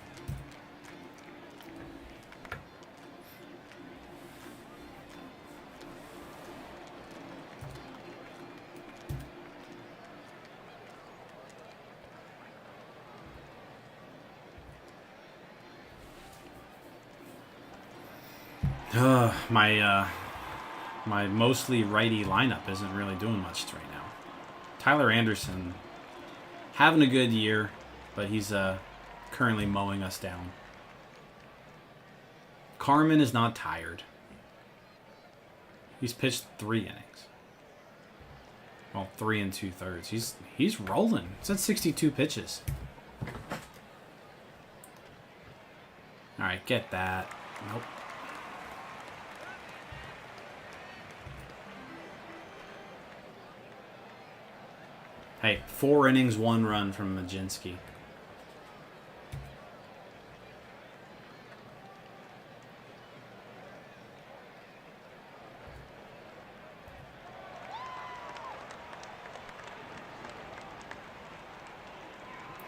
My mostly righty lineup isn't really doing much right now. Tyler Anderson having a good year, but he's currently mowing us down. Carmen is not tired. He's pitched 3 innings. Well, 3 2/3. He's rolling. It's at 62 pitches. All right, get that. Nope. Hey, 4 innings, 1 run from Mlodzinski.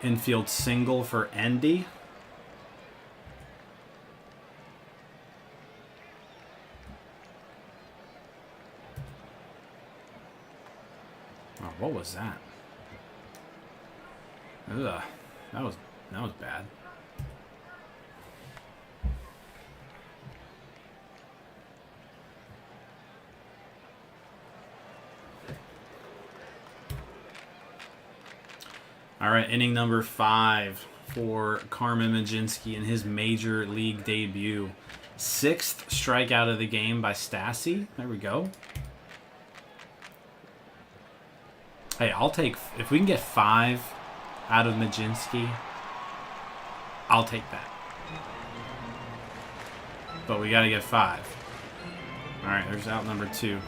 Infield single for Endy. Oh, what was that? Ugh, that was bad. All right, inning number 5 for Carmen Mlodzinski in his major league debut. 6th strikeout of the game by Stassi. There we go. Hey, I'll take, if we can get 5 out of Mlodzinski, I'll take that. But we got to get 5. All right, there's out number 2.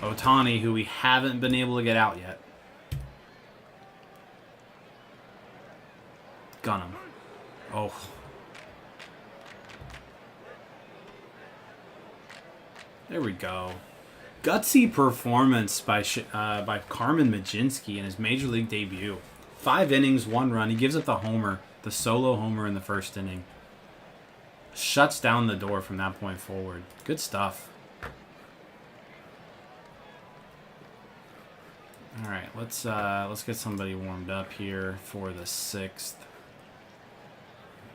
Ohtani, who we haven't been able to get out yet. Gun him. Oh. There we go. Gutsy performance by Carmen Mlodzinski in his major league debut. 5 innings, 1 run. He gives up the homer, the solo homer in the first inning. Shuts down the door from that point forward. Good stuff. All right, let's get somebody warmed up here for the 6th.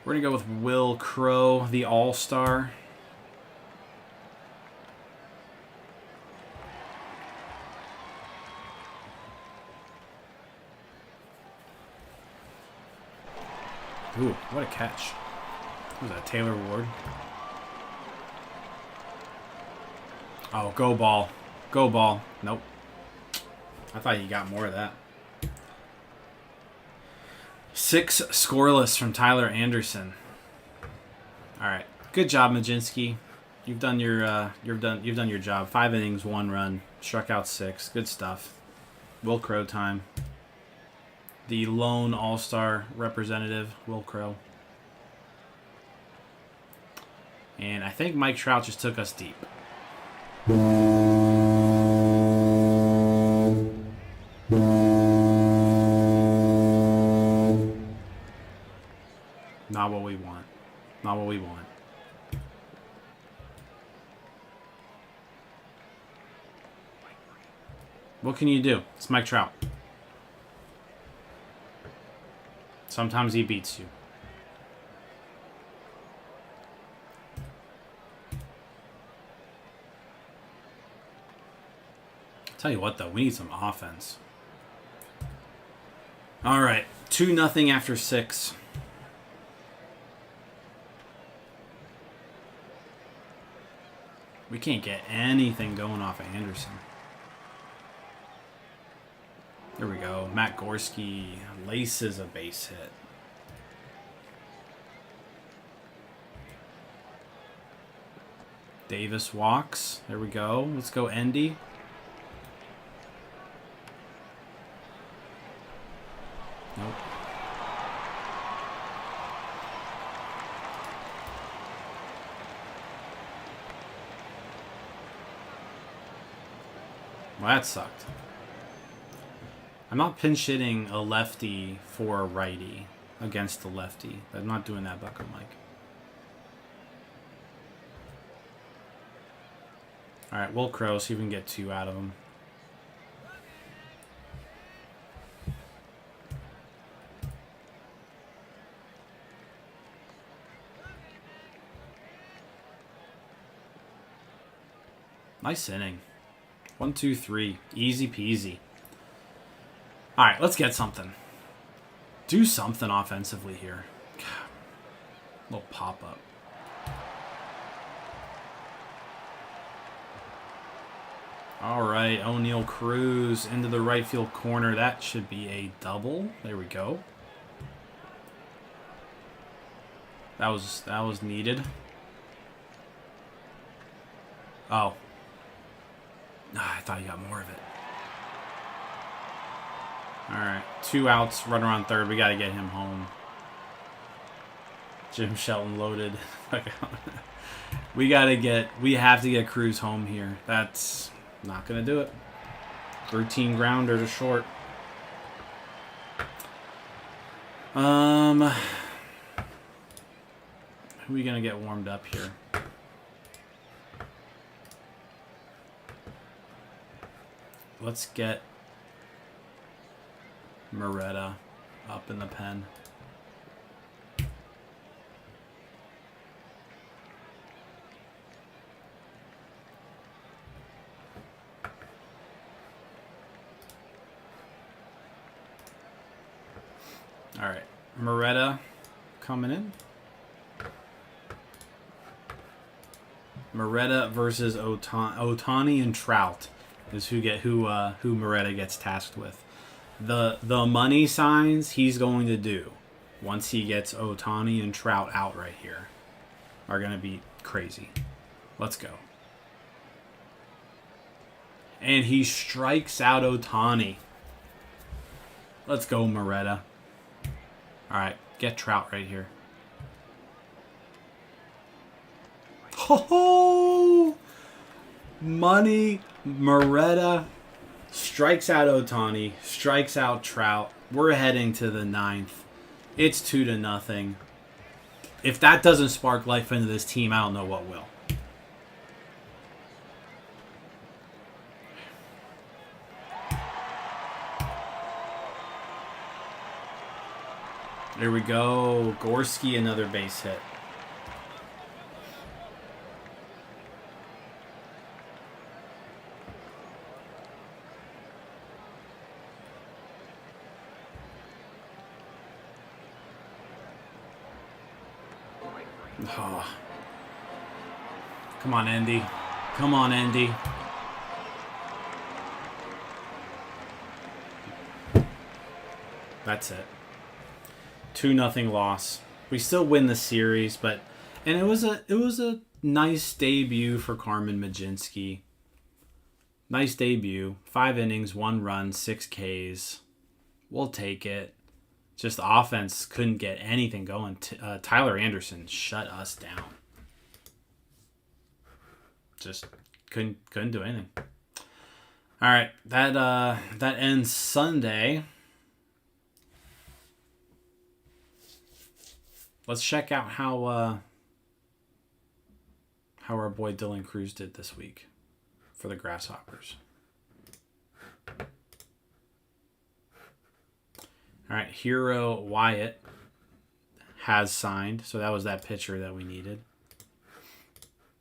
We're gonna go with Will Crow, the All-Star. Ooh, what a catch. Was that Taylor Ward? Oh, go ball. Go ball. Nope. I thought you got more of that. 6 scoreless from Tyler Anderson. All right. Good job, Majinski. You've done your you've done your job. 5 innings, 1 run, struck out 6. Good stuff. Will Crow time. The lone All-Star representative, Will Crow. And I think Mike Trout just took us deep. Not what we want. Not what we want. What can you do? It's Mike Trout. Sometimes he beats you. Tell you what, though, we need some offense. All right, 2-0 after 6. We can't get anything going off of Anderson. There we go. Matt Gorski laces a base hit. Davis walks. There we go. Let's go, Endy. Nope. Well, that sucked. I'm not pinch hitting a lefty for a righty against the lefty. I'm not doing that, Bucko Mike. All right, Will Crow, see if we can get 2 out of him. Nice inning. 1, 2, 3. Easy peasy. All right, let's get something. Do something offensively here. Little pop-up. All right, O'Neal Cruz into the right field corner. That should be a double. There we go. That was needed. Oh. I thought you got more of it. All right, 2 outs, runner on third. We got to get him home. Jim Shelton loaded. We have to get Cruz home here. That's not going to do it. Routine grounder to short. Who are we going to get warmed up here? Let's get Moretta up in the pen. All right, Moretta coming in. Moretta versus Ohtani and Trout is who Moretta gets tasked with. The money signs he's going to do once he gets Ohtani and Trout out right here are going to be crazy. Let's go. And he strikes out Ohtani. Let's go, Moretta. All right, get Trout right here. Ho-ho! Money, Moretta strikes out Ohtani, strikes out Trout. We're heading to the 9th. It's 2-0. If that doesn't spark life into this team, I don't know what will. There we go. Gorski, another base hit. Oh. Come on, Andy. Come on, Andy. That's it. 2-0 loss. We still win the series, but it was a nice debut for Carmen Majinski. Nice debut. 5 innings, 1 run, 6 Ks. We'll take it. Just the offense couldn't get anything going. Tyler Anderson shut us down. Just couldn't do anything. All right, that ends Sunday. Let's check out how our boy Dylan Cruz did this week for the Grasshoppers. All right, Hero Wyatt has signed, so that was that pitcher that we needed.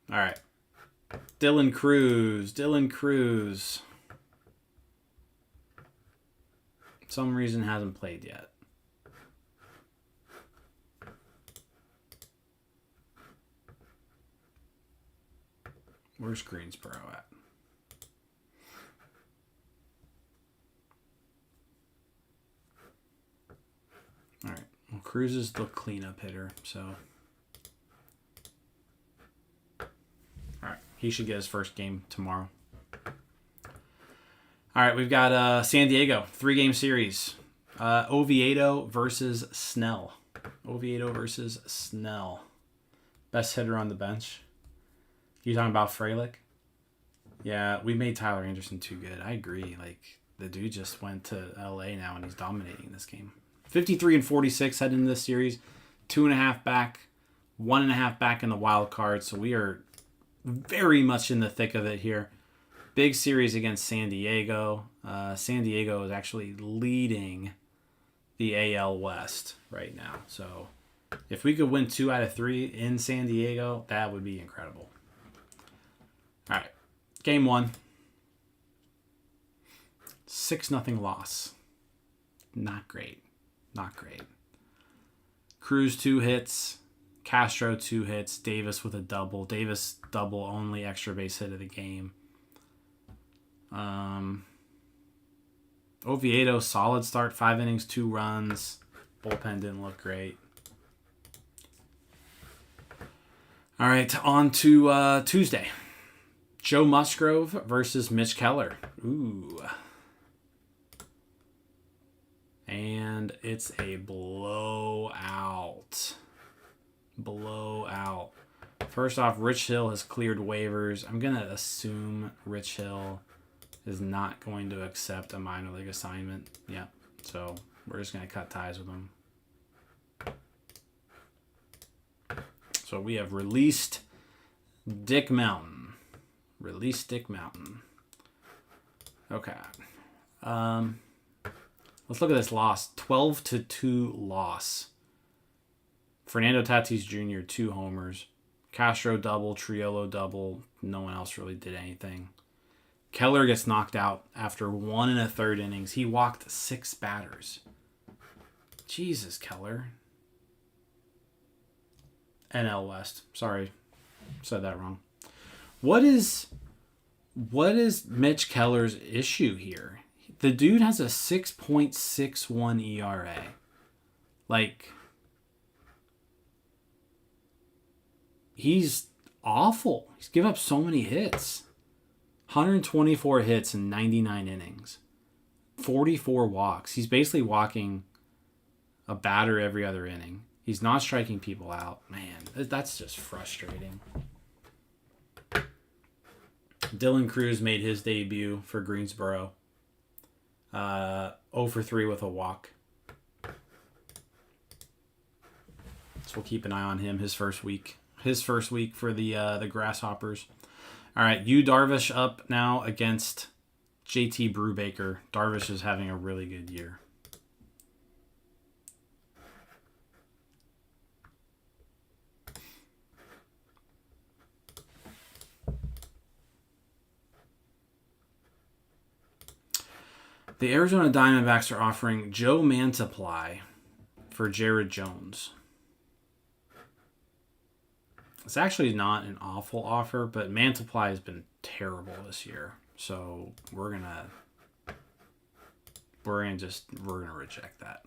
All right, Dylan Cruz. For some reason hasn't played yet. Where's Greensboro at? All right. Well, Cruz is the cleanup hitter, so. All right. He should get his first game tomorrow. All right. We've got San Diego, 3-game series. Oviedo versus Snell. Best hitter on the bench. You talking about Frelick? Yeah, we made Tyler Anderson too good. I agree. Like, the dude just went to LA now and he's dominating this game. 53-46 heading into this series. 2.5 back, 1.5 back in the wild card. So we are very much in the thick of it here. Big series against San Diego. San Diego is actually leading the AL West right now. So if we could win 2 out of 3 in San Diego, that would be incredible. All right, game 1. 6-0 loss. Not great. Cruz 2 hits. Castro 2 hits. Davis with a double. Davis double, only extra base hit of the game. Oviedo, solid start. 5 innings, 2 runs. Bullpen didn't look great. All right, on to Tuesday. Joe Musgrove versus Mitch Keller. Ooh. And it's a blowout. First off, Rich Hill has cleared waivers. I'm going to assume Rich Hill is not going to accept a minor league assignment. Yeah, so we're just going to cut ties with him. So we have released Dick Mountain. Okay. Let's look at this loss. 12-2 loss. Fernando Tatis Jr., 2 homers. Castro double, Triolo double. No one else really did anything. Keller gets knocked out after 1 1/3 innings. He walked 6 batters. Jesus, Keller. NL West. Sorry. Said that wrong. What is Mitch Keller's issue here? The dude has a 6.61 ERA. Like, he's awful. He's given up so many hits. 124 hits in 99 innings. 44 walks. He's basically walking a batter every other inning. He's not striking people out. Man, that's just frustrating. Dylan Cruz made his debut for Greensboro. 0 for 3 with a walk. So we'll keep an eye on him his first week. For the Grasshoppers. All right, Yu Darvish up now against JT Brubaker. Darvish is having a really good year. The Arizona Diamondbacks are offering Joe Mantiply for Jared Jones. It's actually not an awful offer, but Mantiply has been terrible this year. So we're gonna reject that.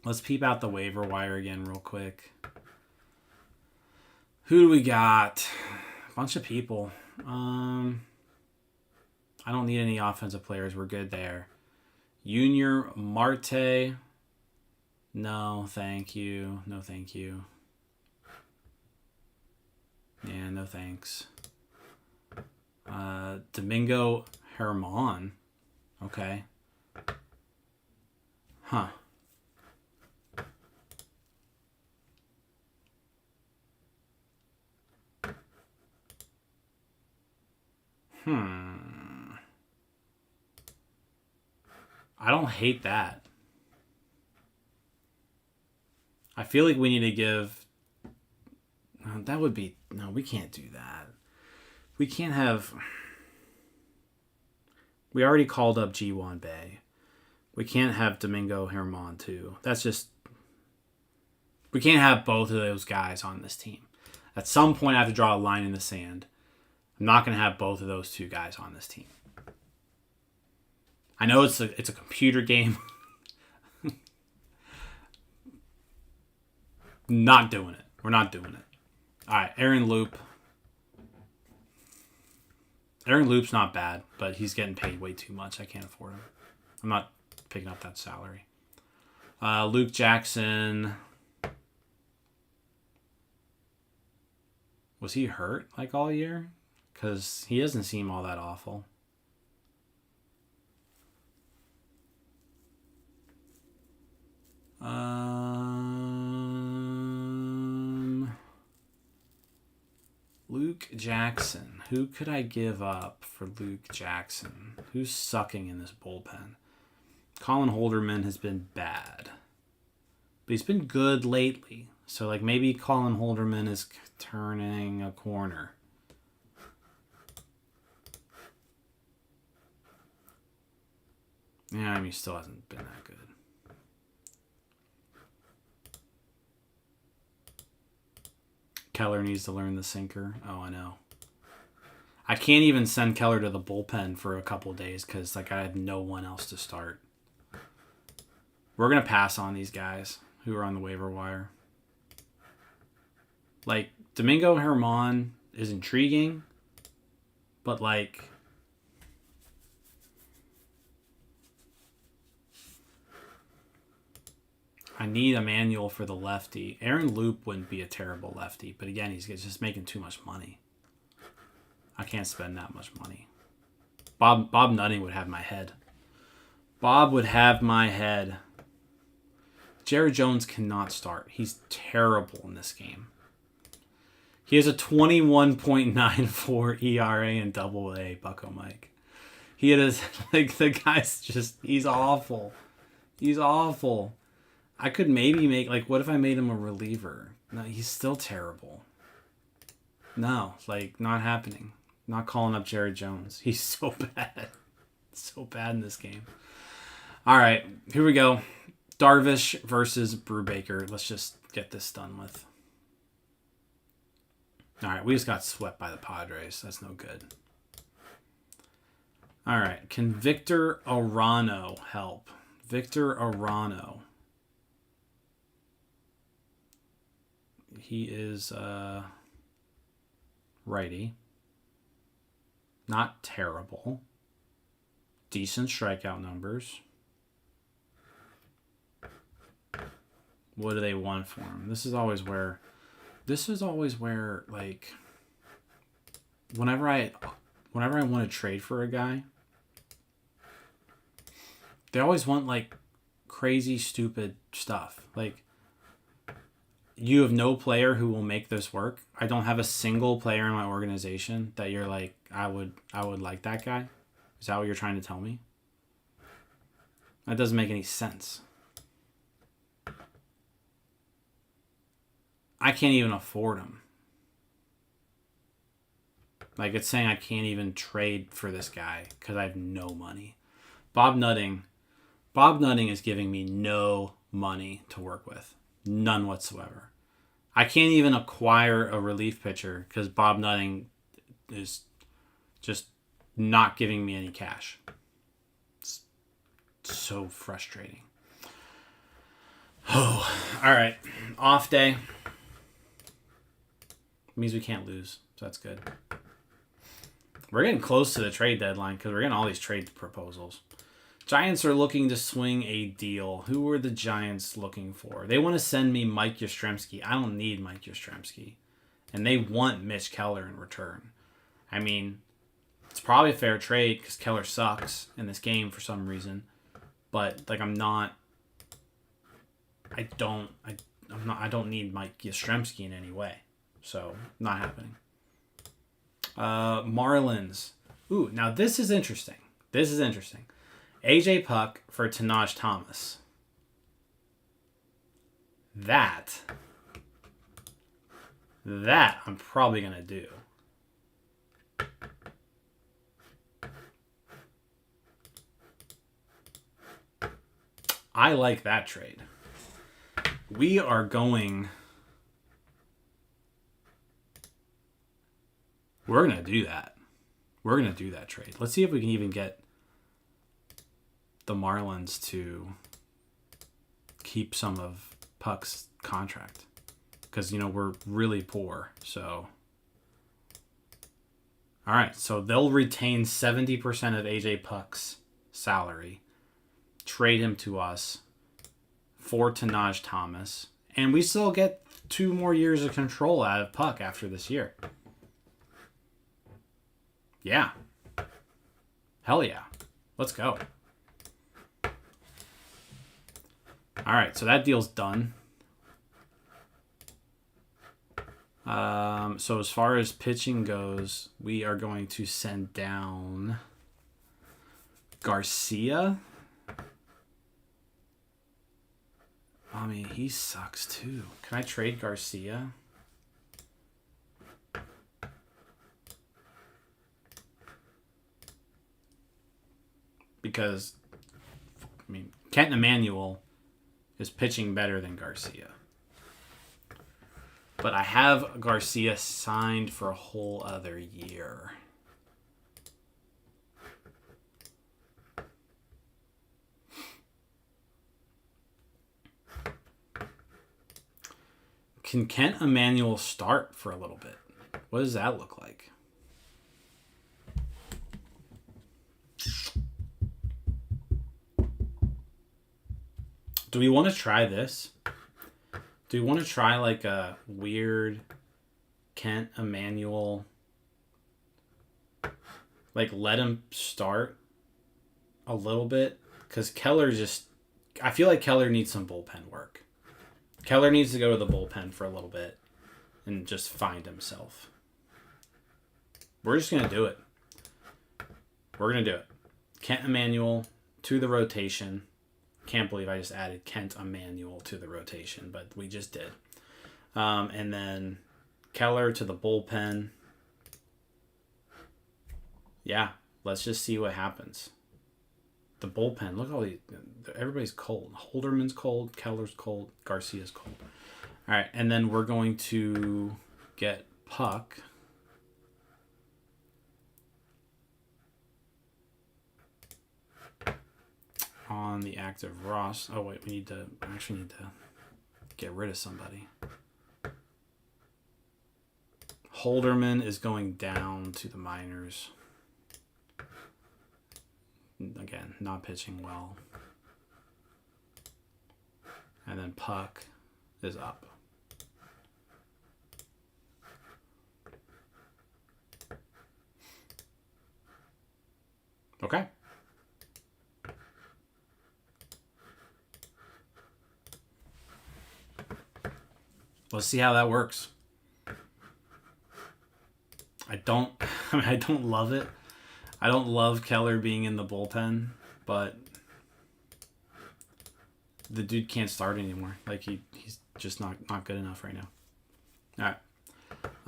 Let's peep out the waiver wire again real quick. Who do we got? A bunch of people. I don't need any offensive players. We're good there. Junior Marte. No, thank you. No, thank you. Yeah, no thanks. Domingo Herman. Okay. Huh. I don't hate that. I feel like we need to give... that would be... No, we can't do that. We can't have... We already called up G1 Bay. We can't have Domingo Herman too. That's just... We can't have both of those guys on this team. At some point, I have to draw a line in the sand. I'm not going to have both of those two guys on this team. I know it's a computer game. Not doing it. We're not doing it. All right, Aaron Loop. Aaron Loop's not bad, but he's getting paid way too much. I can't afford him. I'm not picking up that salary. Luke Jackson. Was he hurt like all year? Because he doesn't seem all that awful. Luke Jackson. Who could I give up for Luke Jackson? Who's sucking in this bullpen? Colin Holderman has been bad. But he's been good lately. So like maybe Colin Holderman is turning a corner. Yeah, I mean, he still hasn't been that good. Keller needs to learn the sinker. Oh, I know. I can't even send Keller to the bullpen for a couple days because like I had no one else to start. We're going to pass on these guys who are on the waiver wire. Like, Domingo Herman is intriguing, but like... I need a manual for the lefty. Aaron Loop wouldn't be a terrible lefty, but again, he's just making too much money. I can't spend that much money. Bob Nutting would have my head. Bob would have my head. Jared Jones cannot start. He's terrible in this game. He has a 21.94 ERA and AA, Bucko Mike. He had like the guy's just, he's awful. He's awful. I could maybe make, like, what if I made him a reliever? No, he's still terrible. No, like, not happening. Not calling up Jared Jones. He's so bad. So bad in this game. All right, here we go. Darvish versus Brubaker. Let's just get this done with. All right, we just got swept by the Padres. That's no good. All right, can Victor Arano help? Victor Arano. He is righty. Not terrible. Decent strikeout numbers. What do they want for him? This is always where, like, whenever I want to trade for a guy, they always want like crazy stupid stuff. Like, you have no player who will make this work. I don't have a single player in my organization that you're like, I would like that guy. Is that what you're trying to tell me? That doesn't make any sense. I can't even afford him. Like, it's saying I can't even trade for this guy because I have no money. Bob Nutting. Bob Nutting is giving me no money to work with. None whatsoever. I can't even acquire a relief pitcher because Bob Nutting is just not giving me any cash. It's so frustrating. Oh, all right. Off day. Means we can't lose, so that's good. We're getting close to the trade deadline because we're getting all these trade proposals. Giants are looking to swing a deal. Who are the Giants looking for? They want to send me Mike Yastrzemski. I don't need Mike Yastrzemski. And they want Mitch Keller in return. I mean, it's probably a fair trade because Keller sucks in this game for some reason. But like I don't need Mike Yastrzemski in any way. So, not happening. Marlins. Ooh, now this is interesting. AJ Puck for Tanaj Thomas. That I'm probably going to do. I like that trade. We're going to do that. We're going to do that trade. Let's see if we can even get the Marlins to keep some of Puck's contract. Because, we're really poor. So, all right. So, they'll retain 70% of AJ Puck's salary. Trade him to us for Tanaj Thomas. And we still get 2 more years of control out of Puck after this year. Yeah. Hell yeah. Let's go. All right, so that deal's done. So as far as pitching goes, we are going to send down Garcia. I mean, he sucks too. Can I trade Garcia? Because, Kent Emanuel is pitching better than Garcia. But I have Garcia signed for a whole other year. Can Kent Emanuel start for a little bit? What does that look like? Do we want to try this? Do we want to try like a weird Kent Emanuel? Like let him start a little bit? Because Keller I feel like Keller needs some bullpen work. Keller needs to go to the bullpen for a little bit and just find himself. We're just going to do it. We're going to do it. Kent Emanuel to the rotation. Can't believe I just added Kent Emanuel to the rotation, but we just did. And then Keller to the bullpen. Yeah, let's just see what happens. The bullpen, look at all these. Everybody's cold. Holderman's cold. Keller's cold. Garcia's cold. All right, and then we're going to get Puck. On the active roster. Oh, wait, we actually need to get rid of somebody. Holderman is going down to the minors. Again, not pitching well. And then Puck is up. Okay. Let's see how that works. I don't love it. I don't love Keller being in the bullpen, but the dude can't start anymore. Like he's just not good enough right now.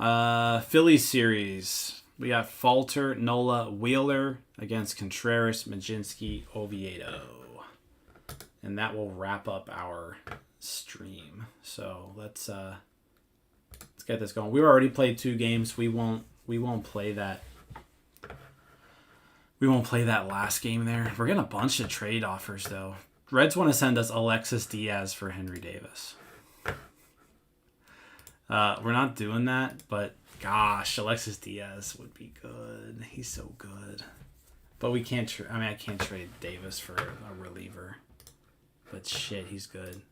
All right. Phillies series. We got Falter, Nola, Wheeler against Contreras, Majinski, Oviedo. And that will wrap up our stream. So let's get this going. We already played 2 games. We won't play that. We won't play that last game there. We're getting a bunch of trade offers though. Reds want to send us Alexis Diaz for Henry Davis. We're not doing that, but gosh, Alexis Diaz would be good. He's so good. But we can't. I can't trade Davis for a reliever. But shit, he's good.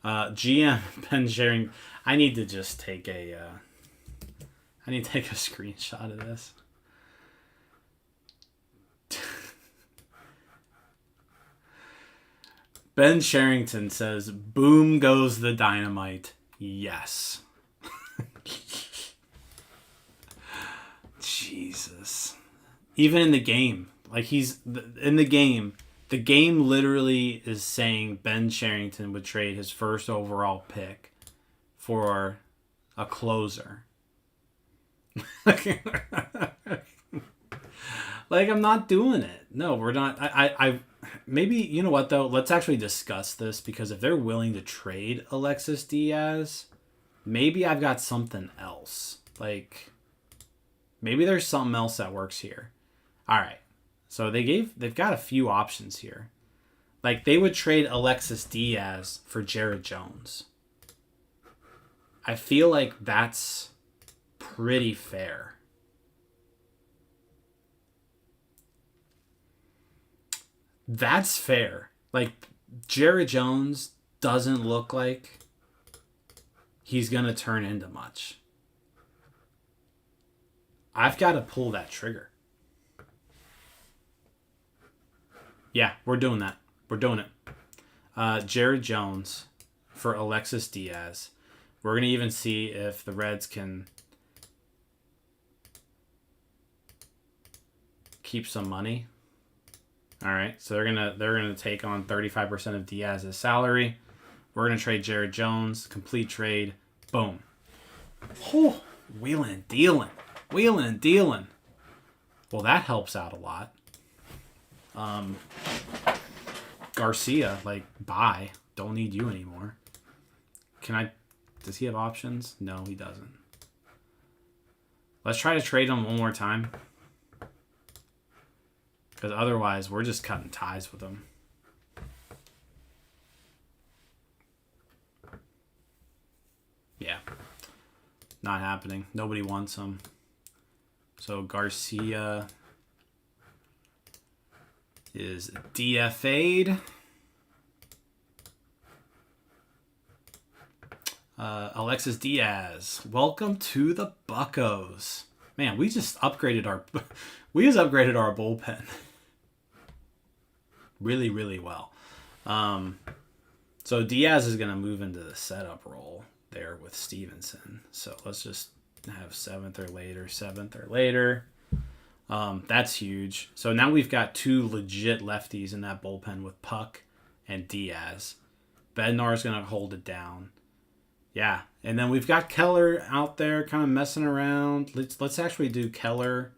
GM Ben Cherington. I need to just take a. I need to take a screenshot of this. Ben Cherington says, "Boom goes the dynamite." Yes. Jesus. Even in the game, like in the game literally is saying Ben Cherington would trade his first overall pick for a closer. Like I'm not doing it. No, we're not. I maybe, you know what though? Let's actually discuss this, because if they're willing to trade Alexis Diaz, maybe I've got something else. Like maybe there's something else that works here. All right. So they've got a few options here. Like they would trade Alexis Diaz for Jared Jones. I feel like that's pretty fair. That's fair. Like Jared Jones doesn't look like he's going to turn into much. I've got to pull that trigger. Yeah, we're doing that. We're doing it. Jared Jones for Alexis Diaz. We're gonna even see if the Reds can keep some money. All right, so they're gonna take on 35% of Diaz's salary. We're gonna trade Jared Jones. Complete trade. Boom. Oh, wheeling and dealing. Wheeling and dealing. Well, that helps out a lot. Garcia, like, bye. Don't need you anymore. Does he have options? No, he doesn't. Let's try to trade him one more time. Because otherwise, we're just cutting ties with him. Yeah. Not happening. Nobody wants him. So Garcia is DFA'd. Alexis Diaz, welcome to the Buccos. Man, we just upgraded our bullpen really, really well. So Diaz is gonna move into the setup role there with Stevenson. So let's just have 7th or later. That's huge. So now we've got 2 legit lefties in that bullpen with Puck and Diaz. Bednar's going to hold it down. Yeah. And then we've got Keller out there kind of messing around. Let's actually do Keller,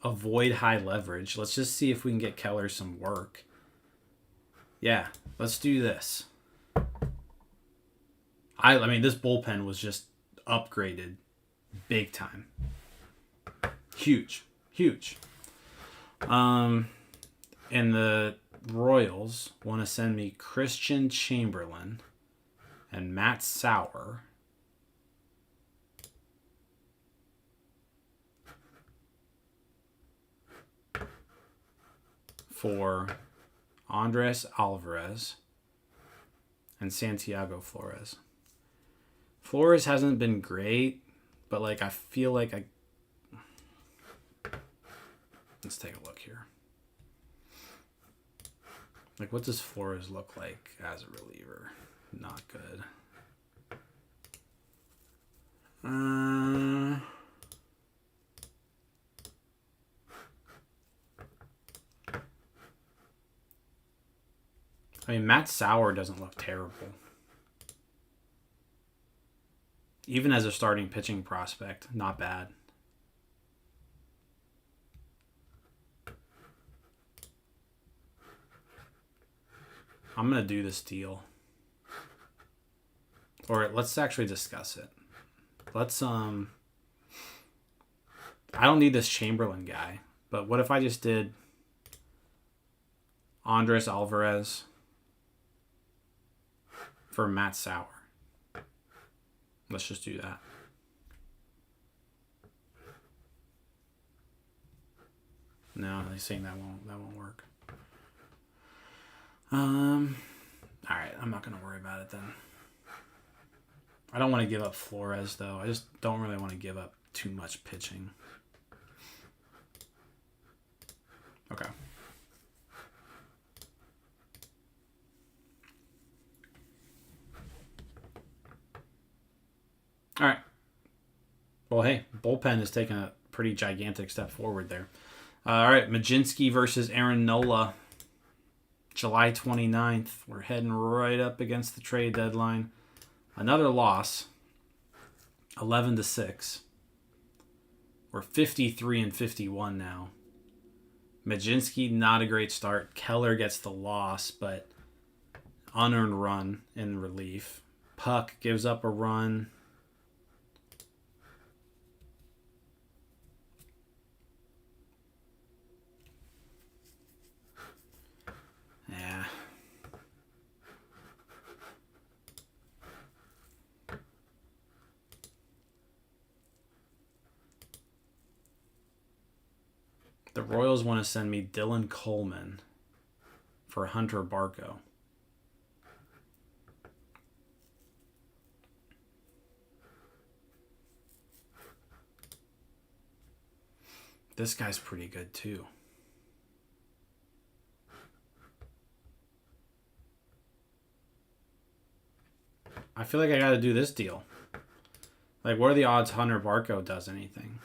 avoid high leverage. Let's just see if we can get Keller some work. Yeah. Let's do this. I mean, this bullpen was just upgraded big time. Huge. And the Royals want to send me Christian Chamberlain and Matt Sauer for Andres Alvarez and Santiago Flores. Flores hasn't been great, but like I feel like let's take a look here. Like, what does Flores look like as a reliever? Not good. I mean, Matt Sauer doesn't look terrible. Even as a starting pitching prospect, not bad. I'm going to do this deal. Or let's actually discuss it. Let's, I don't need this Chamberlain guy, but what if I just did Andres Alvarez for Matt Sauer? Let's just do that. No, they're saying that won't work. All right, I'm not going to worry about it then. I don't want to give up Flores, though. I just don't really want to give up too much pitching. Okay. All right. Well, hey, bullpen has taken a pretty gigantic step forward there. All right, Majinski versus Aaron Nola. July 29th. We're heading right up against the trade deadline. Another loss. 11-6. We're 53-51 now. Majinski, not a great start. Keller gets the loss, but unearned run in relief. Puck gives up a run. Yeah. The Royals want to send me Dylan Coleman for Hunter Barco. This guy's pretty good too. I feel like I got to do this deal. Like, what are the odds Hunter Barco does anything?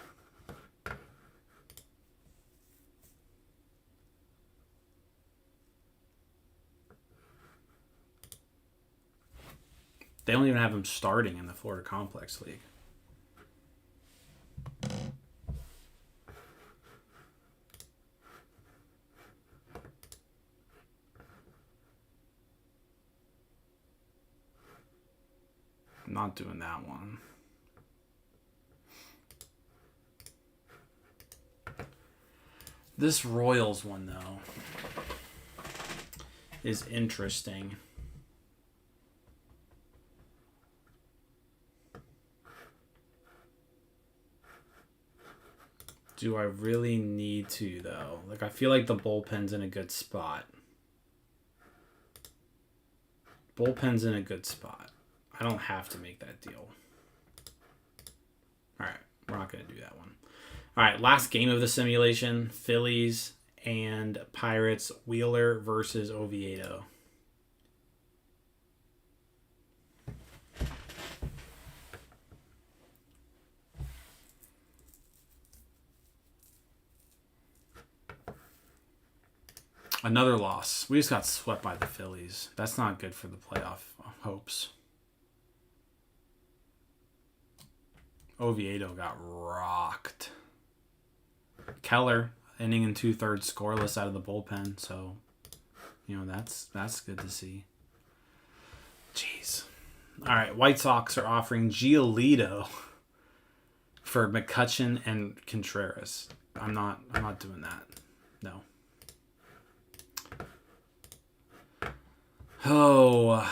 They don't even have him starting in the Florida Complex League. I'm not doing that one. This Royals one, though, is interesting. Do I really need to, though? Like, I feel like the bullpen's in a good spot. Bullpen's in a good spot. I don't have to make that deal. All right, we're not going to do that one. All right, last game of the simulation, Phillies and Pirates, Wheeler versus Oviedo. Another loss. We just got swept by the Phillies. That's not good for the playoff hopes. Oviedo got rocked. Keller, inning and 2/3 scoreless out of the bullpen. So, that's good to see. Jeez. All right, White Sox are offering Giolito for McCutchen and Contreras. I'm not doing that. No. Oh,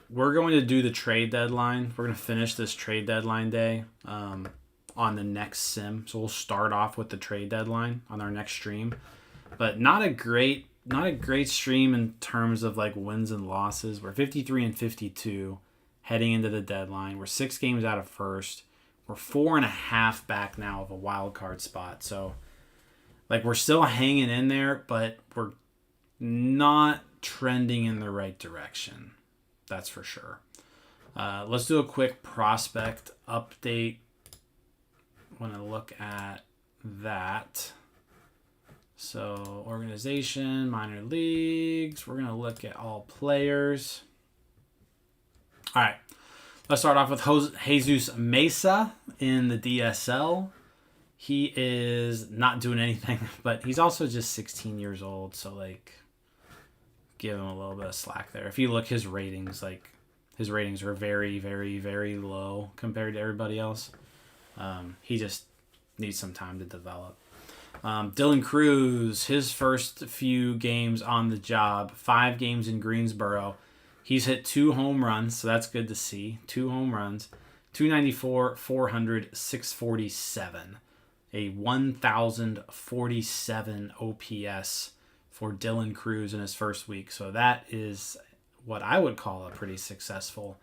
we're going to do the trade deadline. We're going to finish this trade deadline day on the next sim. So we'll start off with the trade deadline on our next stream. But not a great stream in terms of like wins and losses. We're 53-52 heading into the deadline. We're 6 games out of first. We're 4.5 back now of a wild card spot. So like we're still hanging in there, but we're not trending in the right direction. That's for sure. Let's do a quick prospect update. Want to look at that. So organization, minor leagues. We're going to look at all players. All right. Let's start off with Jesus Mesa in the DSL. He is not doing anything, but he's also just 16 years old. So, like, give him a little bit of slack there. If you look his ratings, like, his ratings are very, very, very low compared to everybody else. He just needs some time to develop. Dylan Cruz, his first few games on the job, 5 games in Greensboro. He's hit 2 home runs, so that's good to see. 2 home runs, 294, 400, 647. A 1,047 OPS for Dylan Cruz in his first week. So that is what I would call a pretty successful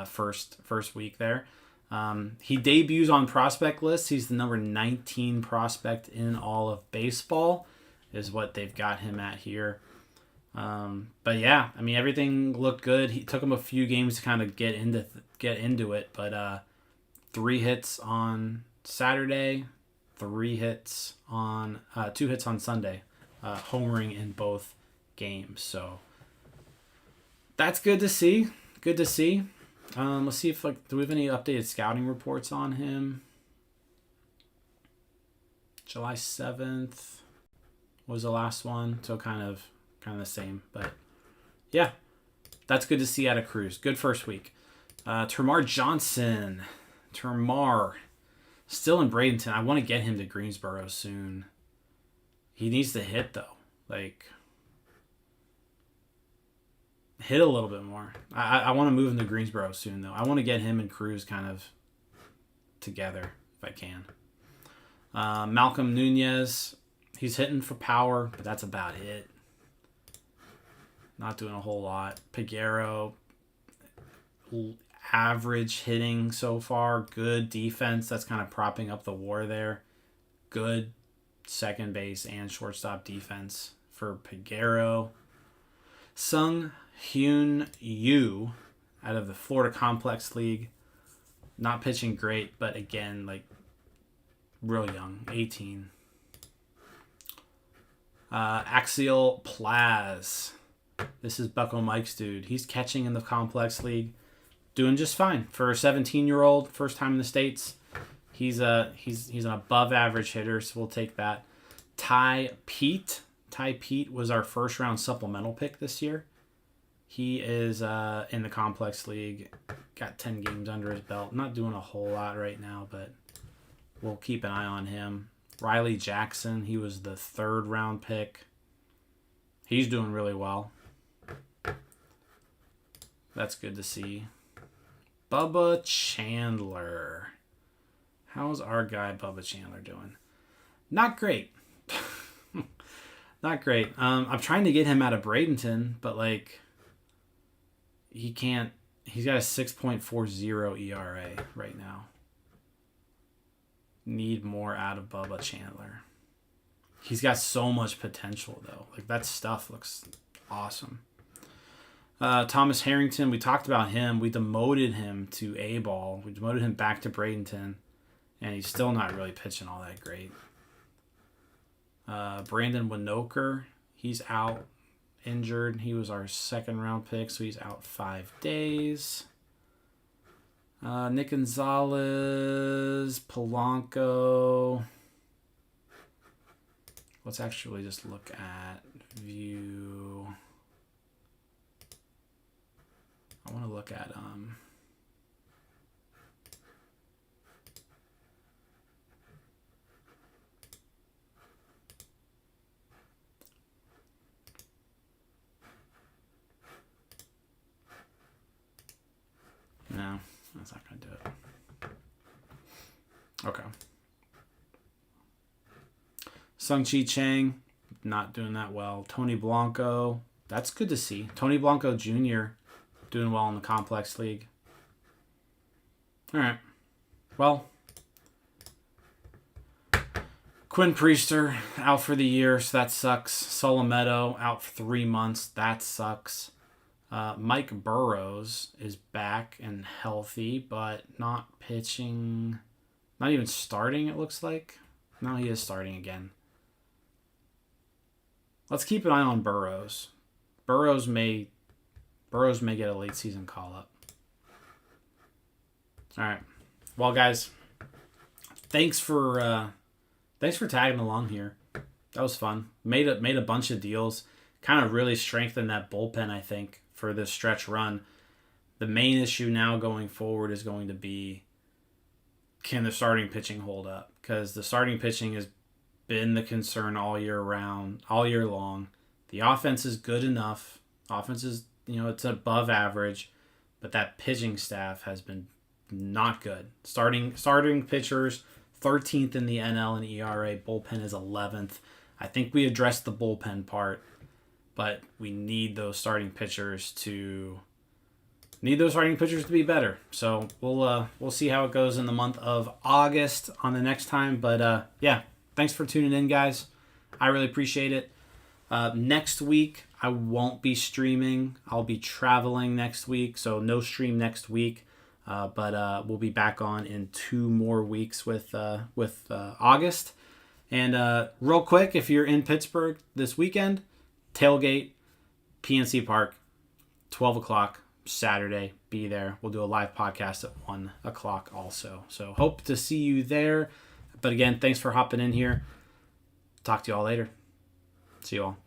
first week there. He debuts on prospect lists. He's the number 19 prospect in all of baseball, is what they've got him at here. But yeah, I mean, everything looked good. He took him a few games to kind of get into it, but 3 hits on Saturday, 2 hits on Sunday, homering in both games. So that's good to see. Good to see. Let's see if do we have any updated scouting reports on him? July 7th was the last one, so kind of the same, but yeah, that's good to see out of Cruz. Good first week. Termar Johnson. Termar. Still in Bradenton. I want to get him to Greensboro soon. He needs to hit, though. Like, hit a little bit more. I want to move him to Greensboro soon, though. I want to get him and Cruz kind of together, if I can. Malcolm Nunez. He's hitting for power, but that's about it. Not doing a whole lot. Peguero, average hitting so far. Good defense. That's kind of propping up the WAR there. Good second base and shortstop defense for Peguero. Sung Hyun Yu out of the Florida Complex League. Not pitching great, but again, like, real young. 18. Axial Plaz. This is Bucko Mike's dude. He's catching in the Complex League. Doing just fine. For a 17-year-old, first time in the States, he's an above average hitter, so we'll take that. Ty Pete. Ty Pete was our first round supplemental pick this year. He is in the Complex League. Got 10 games under his belt. Not doing a whole lot right now, but we'll keep an eye on him. Riley Jackson. He was the 3rd round pick. He's doing really well. That's good to see. Bubba Chandler. How's our guy Bubba Chandler doing? Not great. Not great. I'm trying to get him out of Bradenton, but like, he can't. He's got a 6.40 ERA right now. Need more out of Bubba Chandler. He's got so much potential, though. Like, that stuff looks awesome. Thomas Harrington, we talked about him. We demoted him to A-ball. We demoted him back to Bradenton, and he's still not really pitching all that great. Brandon Winokur, he's out injured. He was our 2nd round pick, so he's out 5 days. Nick Gonzalez, Polanco. Let's actually just look at view. I want to look at no, that's not going to do it. Okay. Sung-Chi Chang, not doing that well. Tony Blanco, that's good to see. Tony Blanco Jr. doing well in the Complex League. All right. Well, Quinn Priester out for the year, so that sucks. Solometo out for 3 months. That sucks. Mike Burrows is back and healthy, but not pitching. Not even starting, it looks like. No, he is starting again. let's keep an eye on Burrows. Burrows may get a late season call up. All right. Well, guys, thanks for tagging along here. That was fun. Made a bunch of deals. Kind of really strengthened that bullpen, I think, for this stretch run. The main issue now going forward is going to be, can the starting pitching hold up? Because the starting pitching has been the concern all year long. The offense is good enough. Offense is, it's above average, but that pitching staff has been not good. Starting pitchers, 13th in the NL and ERA. Bullpen is 11th. I think we addressed the bullpen part, but we need those starting pitchers to be better. So we'll see how it goes in the month of August on the next time. But yeah, thanks for tuning in, guys. I really appreciate it. Next week I won't be streaming. I'll be traveling next week, so no stream next week. But we'll be back on in 2 more weeks with August. And real quick, if you're in Pittsburgh this weekend, tailgate, PNC Park, 12 o'clock Saturday. Be there. We'll do a live podcast at 1 o'clock also. So hope to see you there. But again, thanks for hopping in here. Talk to you all later. See you all.